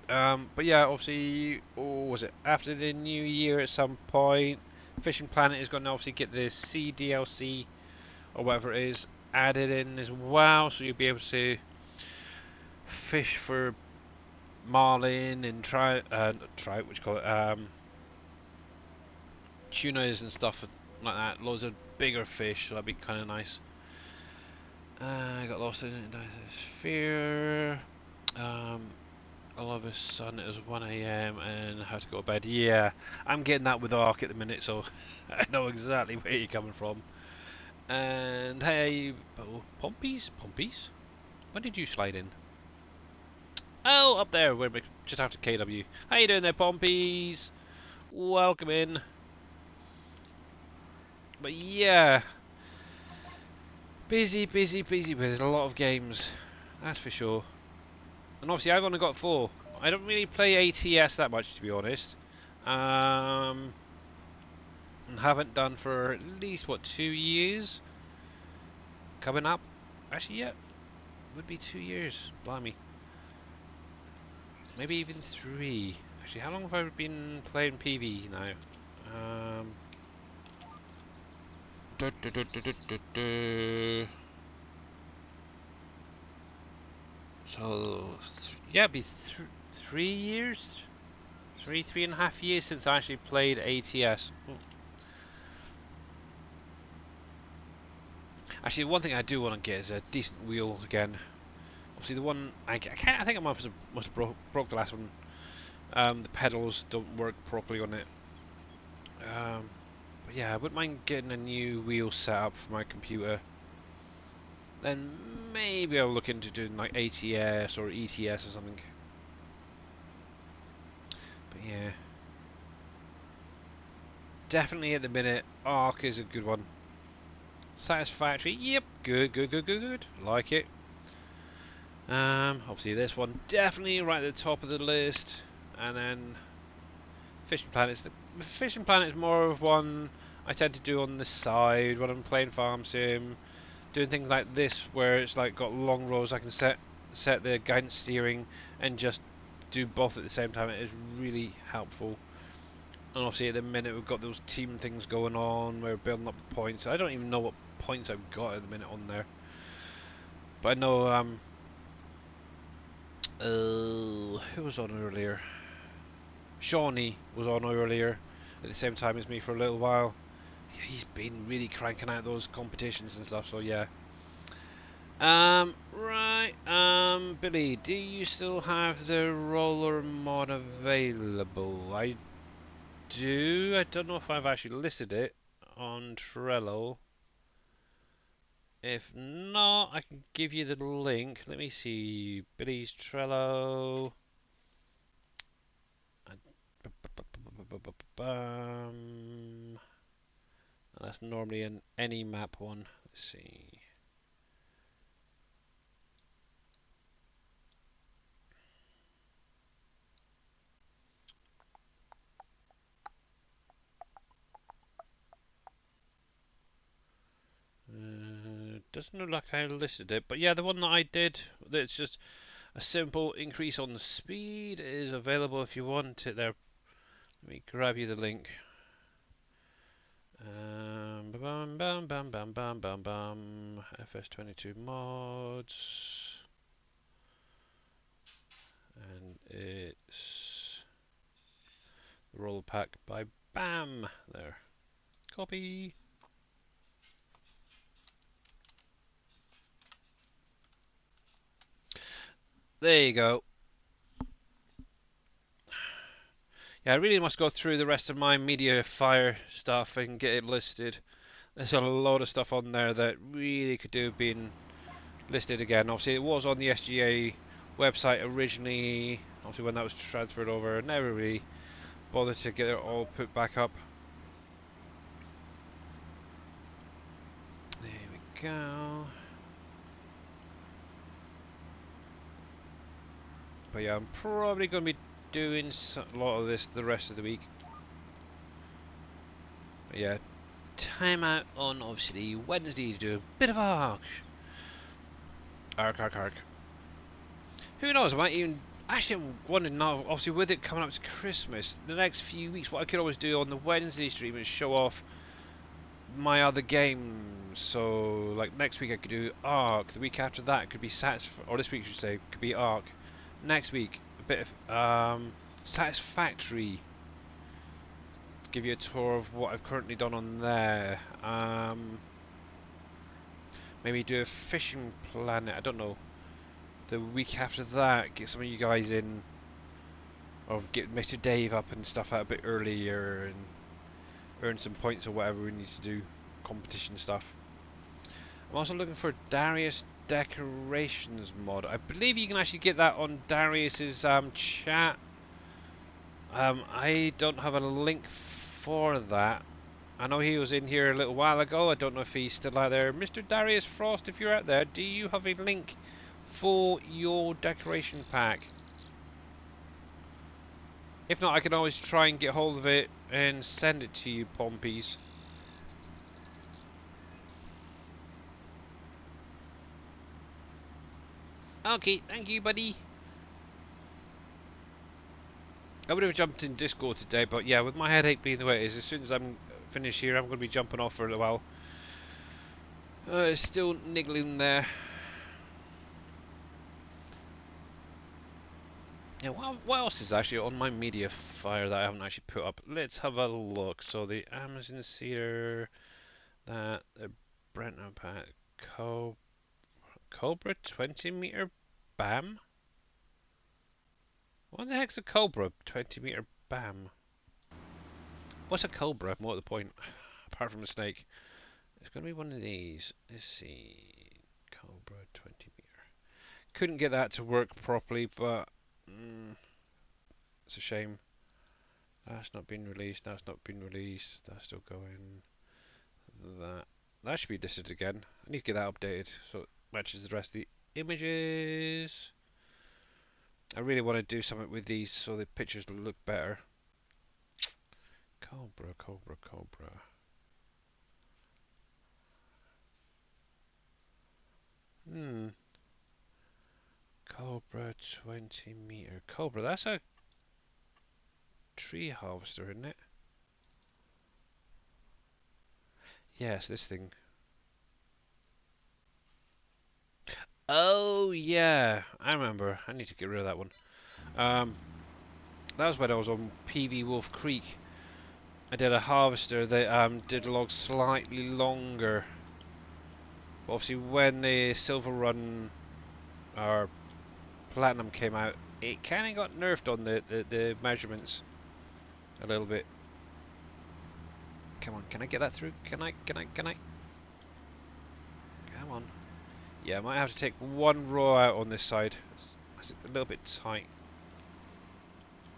But yeah, obviously, was it after the new year at some point? Fishing Planet is going to obviously get the CDLC or whatever it is added in as well, so you'll be able to fish for marlin and trout, which call it, tunas and stuff like that. Loads of bigger fish, so that'd be kind of nice. I got lost in Sphere. All of a sudden it was 1 AM and I had to go to bed. Yeah, I'm getting that with Ark at the minute, so I know exactly where you're coming from. And hey, oh, Pompies? When did you slide in? Oh, up there, we're just after KW. How you doing there, Pompies? Welcome in. But yeah, busy with a lot of games, that's for sure. And obviously I've only got 4. I don't really play ATS that much, to be honest. And haven't done for at least, what, 2 years? Coming up? Actually, yeah, would be 2 years. Blimey. Maybe even 3. Actually, how long have I been playing PV now? Du- du- du- du- du- du- du. So, yeah, it'd be 3 years? 3.5 years since I actually played ATS. Actually, one thing I do want to get is a decent wheel again. Obviously, the one I think I must have broke the last one. The pedals don't work properly on it. But yeah, I wouldn't mind getting a new wheel set up for my computer. Then maybe I'll look into doing like ATS or ETS or something. But yeah, definitely at the minute, Arc is a good one. Satisfactory, yep, good. Like it. Obviously this one definitely right at the top of the list, and then Fishing Planet. The Fishing Planet is more of one I tend to do on the side when I'm playing Farm Sim, doing things like this where it's like got long rows. I can set the guidance steering and just do both at the same time. It is really helpful. And obviously at the minute we've got those team things going on. We're building up points. I don't even know what points I've got at the minute on there, but I know who was on earlier? Shawnee was on earlier at the same time as me for a little while. He's been really cranking out those competitions and stuff, so yeah. Right, Billy, do you still have the roller mod available? I do. I don't know if I've actually listed it on Trello. If not, I can give you the link. Let me see. Billy's Trello. That's normally an any map one. Let's see. Doesn't look like I listed it, but yeah, the one that I did, that's just a simple increase on the speed, is available if you want it there. Let me grab you the link. Bam, bam, bam, bam, bam, bam, bam. FS22 mods, and it's the roll pack by Bam. There, copy. There you go. Yeah, I really must go through the rest of my media fire stuff and get it listed. There's a lot of stuff on there that really could do being listed again. Obviously, it was on the SGA website originally, obviously when that was transferred over. Never really bothered to get it all put back up. There we go. But yeah, I'm probably going to be doing a lot of this the rest of the week. But yeah, time out on obviously Wednesday to do a bit of arc. Arc. Who knows? I might even. Actually, I'm wondering now. Obviously, with it coming up to Christmas, the next few weeks, what I could always do on the Wednesday stream is show off my other games. So, like next week, I could do Ark. The week after that, it could be or this week, I should say, could be Ark. Next week, a bit of Satisfactory. To give you a tour of what I've currently done on there. Maybe do a Fishing Planet. I don't know. The week after that, get some of you guys in, or get Mr. Dave up and stuff out a bit earlier and earn some points or whatever we need to do, competition stuff. I'm also looking for Darius Decorations mod. I believe you can actually get that on Darius's chat. I don't have a link for that. I know he was in here a little while ago. I don't know if he's still out there. Mr. Darius Frost, if you're out there, do you have a link for your decoration pack? If not, I can always try and get hold of it and send it to you, Pompies. Okay, thank you, buddy. I would have jumped in Discord today, but yeah, with my headache being the way it is, as soon as I'm finished here, I'm going to be jumping off for a little while. It's still niggling there. Yeah, what else is actually on my media fire that I haven't actually put up? Let's have a look. So the Amazon Cedar, that the Brentwood pack. Cobra 20-meter BAM? What the heck's a Cobra 20-meter BAM? What's a Cobra? More to the point, apart from a snake. It's going to be one of these. Let's see. Cobra 20 meter. Couldn't get that to work properly, but it's a shame. That's not been released. That's not been released. That's still going. That should be listed again. I need to get that updated so it matches the rest of the images. I really want to do something with these so the pictures look better. Cobra, Cobra, Cobra. Cobra 20 meter. Cobra, that's a tree harvester, isn't it? Yes, this thing. Oh yeah, I remember. I need to get rid of that one. That was when I was on PV Wolf Creek. I did a harvester that did logs slightly longer. But obviously, when the Silver Run or Platinum came out, it kind of got nerfed on the measurements a little bit. Come on, can I get that through? Can I? Come on. Yeah, I might have to take one row out on this side. It's a little bit tight.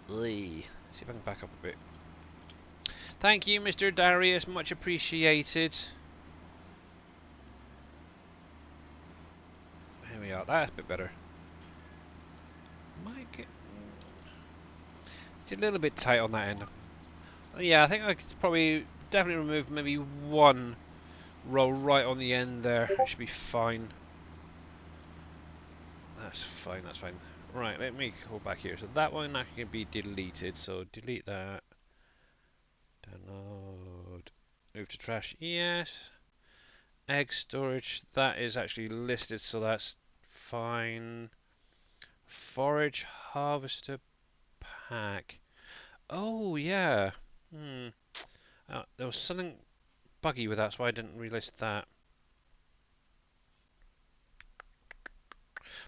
See if I can back up a bit. Thank you, Mr. Darius. Much appreciated. Here we are. That's a bit better. It's a little bit tight on that end. Yeah, I think I could probably definitely remove maybe one row right on the end there. It should be fine. That's fine, that's fine. Right, let me go back here. So that one actually can be deleted. So delete that. Download. Move to trash. Yes. Egg storage. That is actually listed, so that's fine. Forage harvester pack. Oh yeah. There was something buggy with that, so I didn't relist that.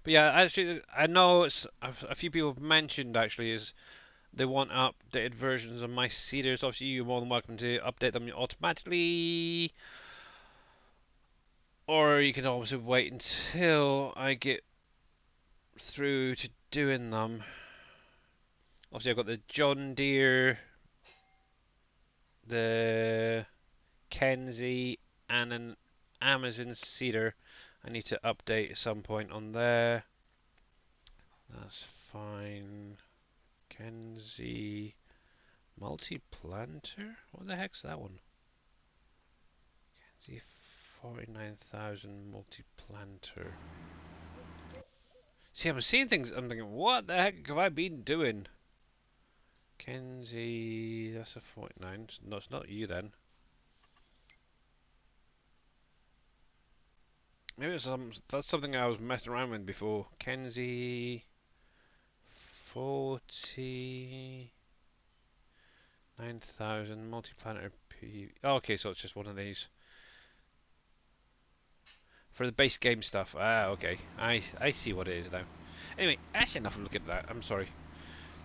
But yeah, actually, I know it's a few people have mentioned actually is they want updated versions of my cedars. Obviously, you're more than welcome to update them automatically, or you can obviously wait until I get through to doing them. Obviously, I've got the John Deere, the Kenzie, and an Amazon cedar. I need to update at some point on there. That's fine. Kenzie multi-planter? What the heck's that one? Kenzie 49,000 multi-planter. See, I'm seeing things. I'm thinking, what the heck have I been doing? Kenzie, that's a 49. No, it's not you then. Maybe that's something I was messing around with before. Kenzie 49,000 multi-planter P. Oh, okay, so it's just one of these for the base game stuff. Ah, okay. I see what it is now. Anyway, that's enough of looking at that. I'm sorry.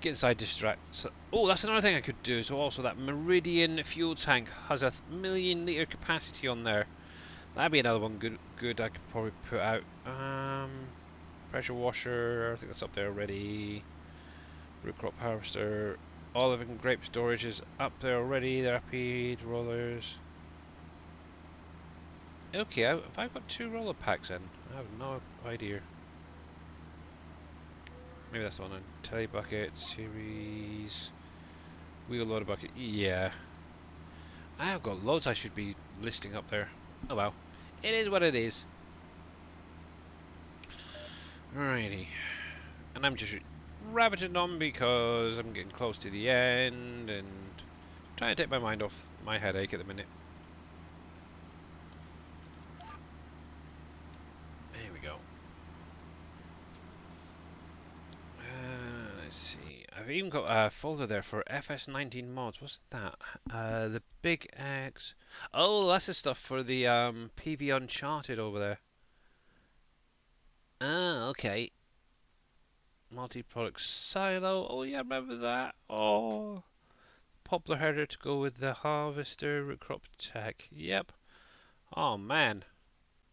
Getting side distracted. So, oh, that's another thing I could do. So also that Meridian fuel tank has a million litre capacity on there. That'd be another one good I could probably put out. Pressure washer, I think that's up there already. Root crop harvester, olive and grape storage is up there already. The rapid rollers. Okay, have I got two roller packs then? I have no idea. Maybe that's the one on telly bucket, series, wheel loader bucket. Yeah, I have got loads I should be listing up there. Oh well, it is what it is. Alrighty, and I'm just rabbiting on because I'm getting close to the end and trying to take my mind off my headache at the minute. There we go. Let's see. I've even got a folder there for FS19 mods. What's that? The big X. Oh, that's the stuff for the PV Uncharted over there. Ah, okay. Multi-product silo. Oh yeah, I remember that. Oh, poplar header to go with the harvester. Root crop tech. Yep. Oh man,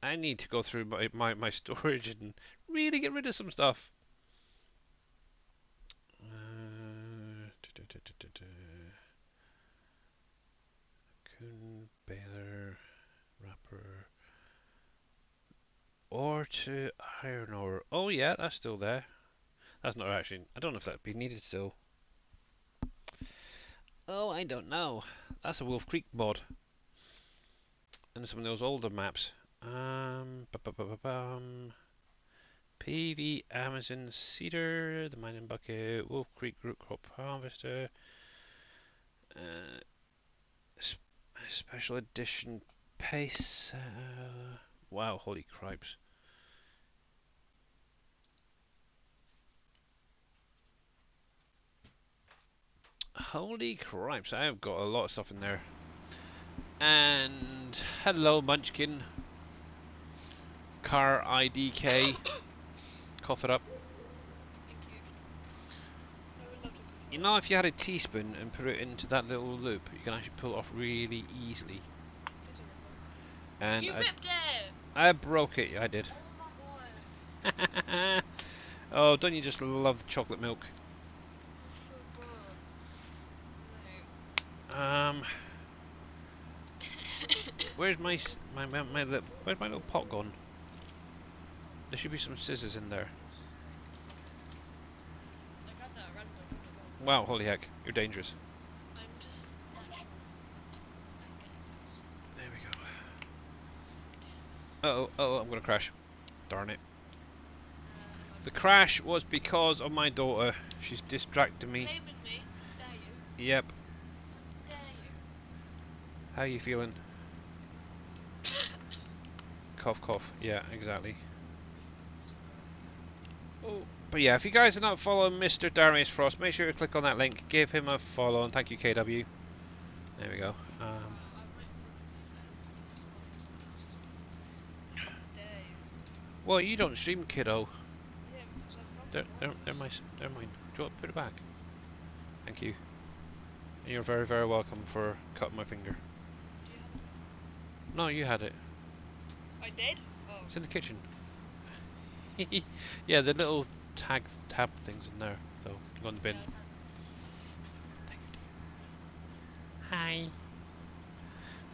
I need to go through my storage and really get rid of some stuff. Coon, baler, wrapper, ore to iron ore. Oh yeah, that's still there. That's not actually. I don't know if that'd be needed still. Oh, I don't know. That's a Wolf Creek mod. And some of those older maps. PV Amazon Cedar, the mining bucket, Wolf Creek root crop harvester, uh, special edition pace. Wow, holy cripes! Holy cripes! I've got a lot of stuff in there. And hello, Munchkin. Car IDK. Cough it up. You know, if you had a teaspoon and put it into that little loop, you can actually pull it off really easily. And you ripped it! I broke it, I did. Oh my god. Oh, don't you just love the chocolate milk? Where's where's my little pot gone? There should be some scissors in there. I got that random. Wow, holy heck, you're dangerous. I'm just natural. There we go. Uh oh, I'm gonna crash. Darn it. The crash was because of my daughter. She's distracted me. Blaming me? Dare you? Yep. Dare you? How you feeling? Cough, cough. Yeah, exactly. Oh, but yeah, if you guys are not following Mr. Darius Frost, make sure to click on that link, give him a follow, and thank you, KW. There we go. Well, you don't stream, kiddo. They're mine. Do you want to put it back? Thank you. And you're very, very welcome for cutting my finger. No, you had it. I did? Oh. It's in the kitchen. Yeah, the little tab things in there, though. Go in the bin. Thank you. Hi.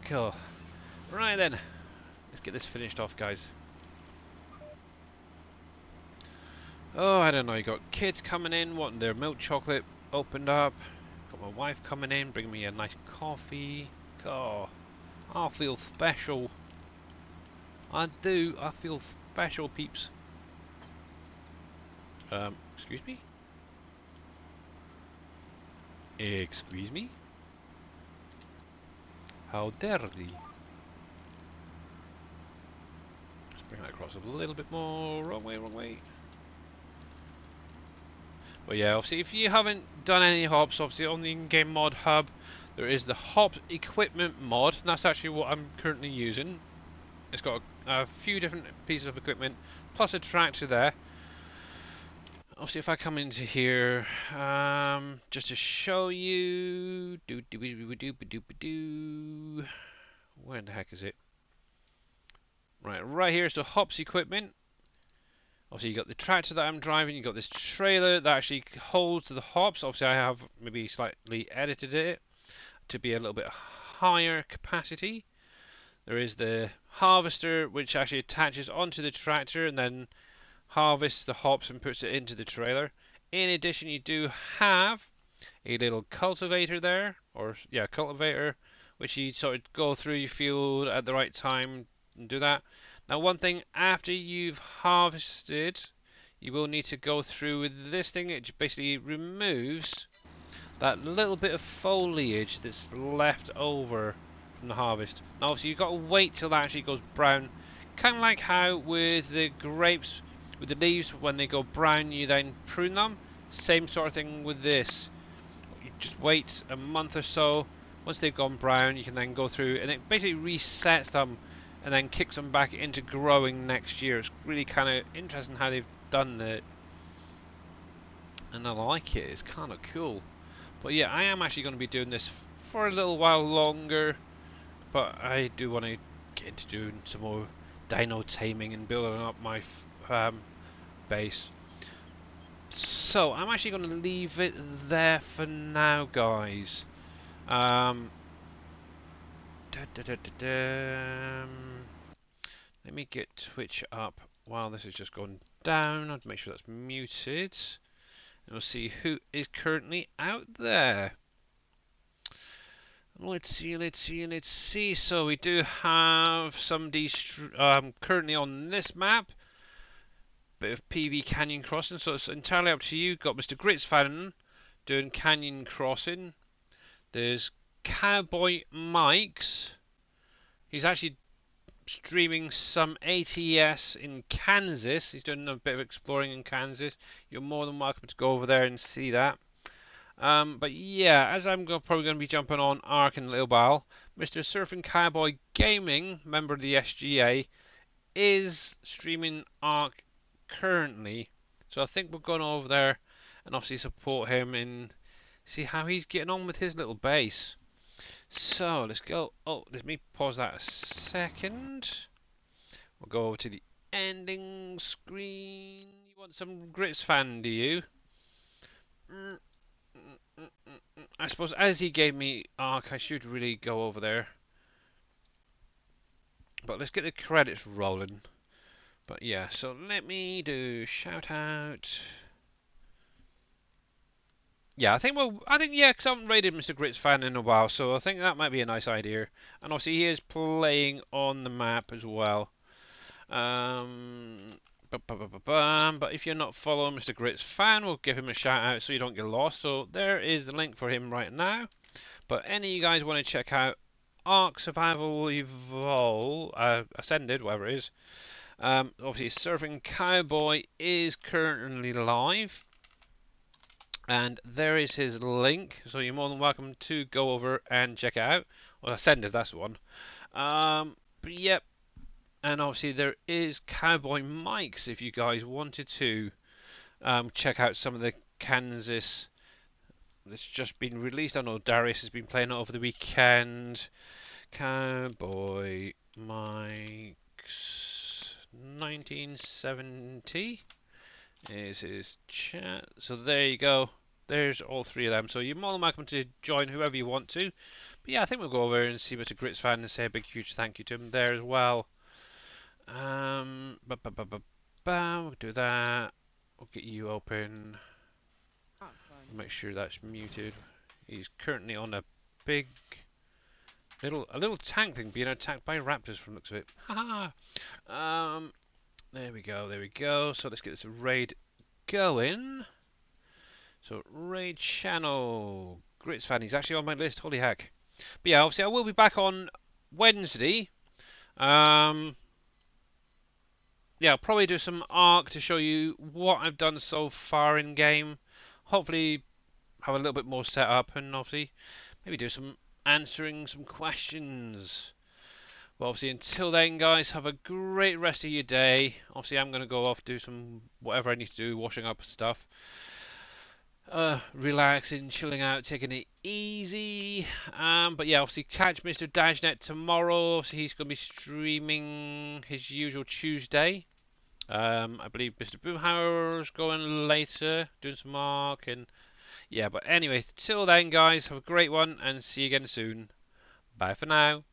Cool. Right then. Let's get this finished off, guys. Oh, I don't know. You got kids coming in, wanting their milk chocolate opened up. Got my wife coming in, bringing me a nice coffee. Oh, I feel special. I do. I feel special, peeps. Excuse me? Excuse me? How dare thee? Let's bring that across a little bit more. Wrong way, wrong way. But yeah, obviously, if you haven't done any hops, obviously on the in-game mod hub, there is the hop equipment mod. And that's actually what I'm currently using. It's got a few different pieces of equipment, plus a tractor there. Obviously, if I come into here, just to show you, where the heck is it? Right here is the hops equipment. Obviously, you got the tractor that I'm driving. You got this trailer that actually holds the hops. Obviously, I have maybe slightly edited it to be a little bit higher capacity. There is the harvester, which actually attaches onto the tractor and then harvests the hops and puts it into the trailer. In addition, you do have a little cultivator there, or yeah, cultivator, which you sort of go through your field at the right time and do that. Now, one thing, after you've harvested, you will need to go through with this thing. It basically removes that little bit of foliage that's left over from the harvest. Now, obviously, you've got to wait till that actually goes brown. Kind of like how with the grapes, with the leaves, when they go brown, you then prune them. Same sort of thing with this. You just wait a month or so. Once they've gone brown, you can then go through and it basically resets them and then kicks them back into growing next year. It's really kind of interesting how they've done it, and I like it. It's kind of cool. But yeah, I am actually going to be doing this for a little while longer, but I do want to get into doing some more dino taming and building up my base. So I'm actually going to leave it there for now, guys. Um, let me get Twitch up while this is just going down. I'll make sure that's muted. And we'll see who is currently out there. Let's see. So we do have somebody currently on this map. Bit of PV Canyon Crossing, so it's entirely up to you. Got Mr. Gritsfan doing Canyon Crossing. There's Cowboy Mike's. He's actually streaming some ATS in Kansas. He's doing a bit of exploring in Kansas. You're more than welcome to go over there and see that. But yeah, as I'm probably going to be jumping on Ark in a little while, Mr. Surfing Cowboy Gaming, member of the SGA, is streaming Ark currently. So I think we're going over there and obviously support him and see how he's getting on with his little base. So let's go. Oh, let me pause that a second. We'll go over to the ending screen. You want some Grits fan, do you? I suppose as he gave me Ark, I should really go over there. But let's get the credits rolling. But yeah, so let me do shout out. Yeah, yeah, because I haven't rated Mr. Grits fan in a while, so I think that might be a nice idea. And obviously he is playing on the map as well. But if you're not following Mr. Grits fan, we'll give him a shout out so you don't get lost. So there is the link for him right now. But any of you guys want to check out Ark Survival Evolve, Ascended, whatever it is. Obviously, Surfing Cowboy is currently live. And there is his link, so you're more than welcome to go over and check it out. Well, Ascended, that's the one. But yep, and obviously there is Cowboy Mike's if you guys wanted to check out some of the Kansas that's just been released. I know Darius has been playing it over the weekend. Cowboy Mike's 1970 is his chat. So there you go. There's all three of them. So you're more than welcome to join whoever you want to. But yeah, I think we'll go over and see Mr. Grits fan and say a big huge thank you to him there as well. We'll do that. We'll get you open. Make sure that's muted. He's currently on a big a little tank thing being attacked by raptors from the looks of it. Haha. There we go. So let's get this raid going. So raid channel. Grits fan, he's actually on my list, holy heck. But yeah, obviously I will be back on Wednesday. Yeah, I'll probably do some Ark to show you what I've done so far in game. Hopefully have a little bit more set up and obviously maybe do some answering some questions. Well, obviously until then guys, have a great rest of your day. Obviously I'm going to go off do some whatever I need to do, washing up stuff. Relaxing, chilling out, taking it easy. But yeah, obviously catch Mr. Dashnet tomorrow. So he's going to be streaming his usual Tuesday. I believe Mr. Boomhauer's going later, doing some Ark and yeah. But anyway, till then, guys, have a great one and see you again soon. Bye for now.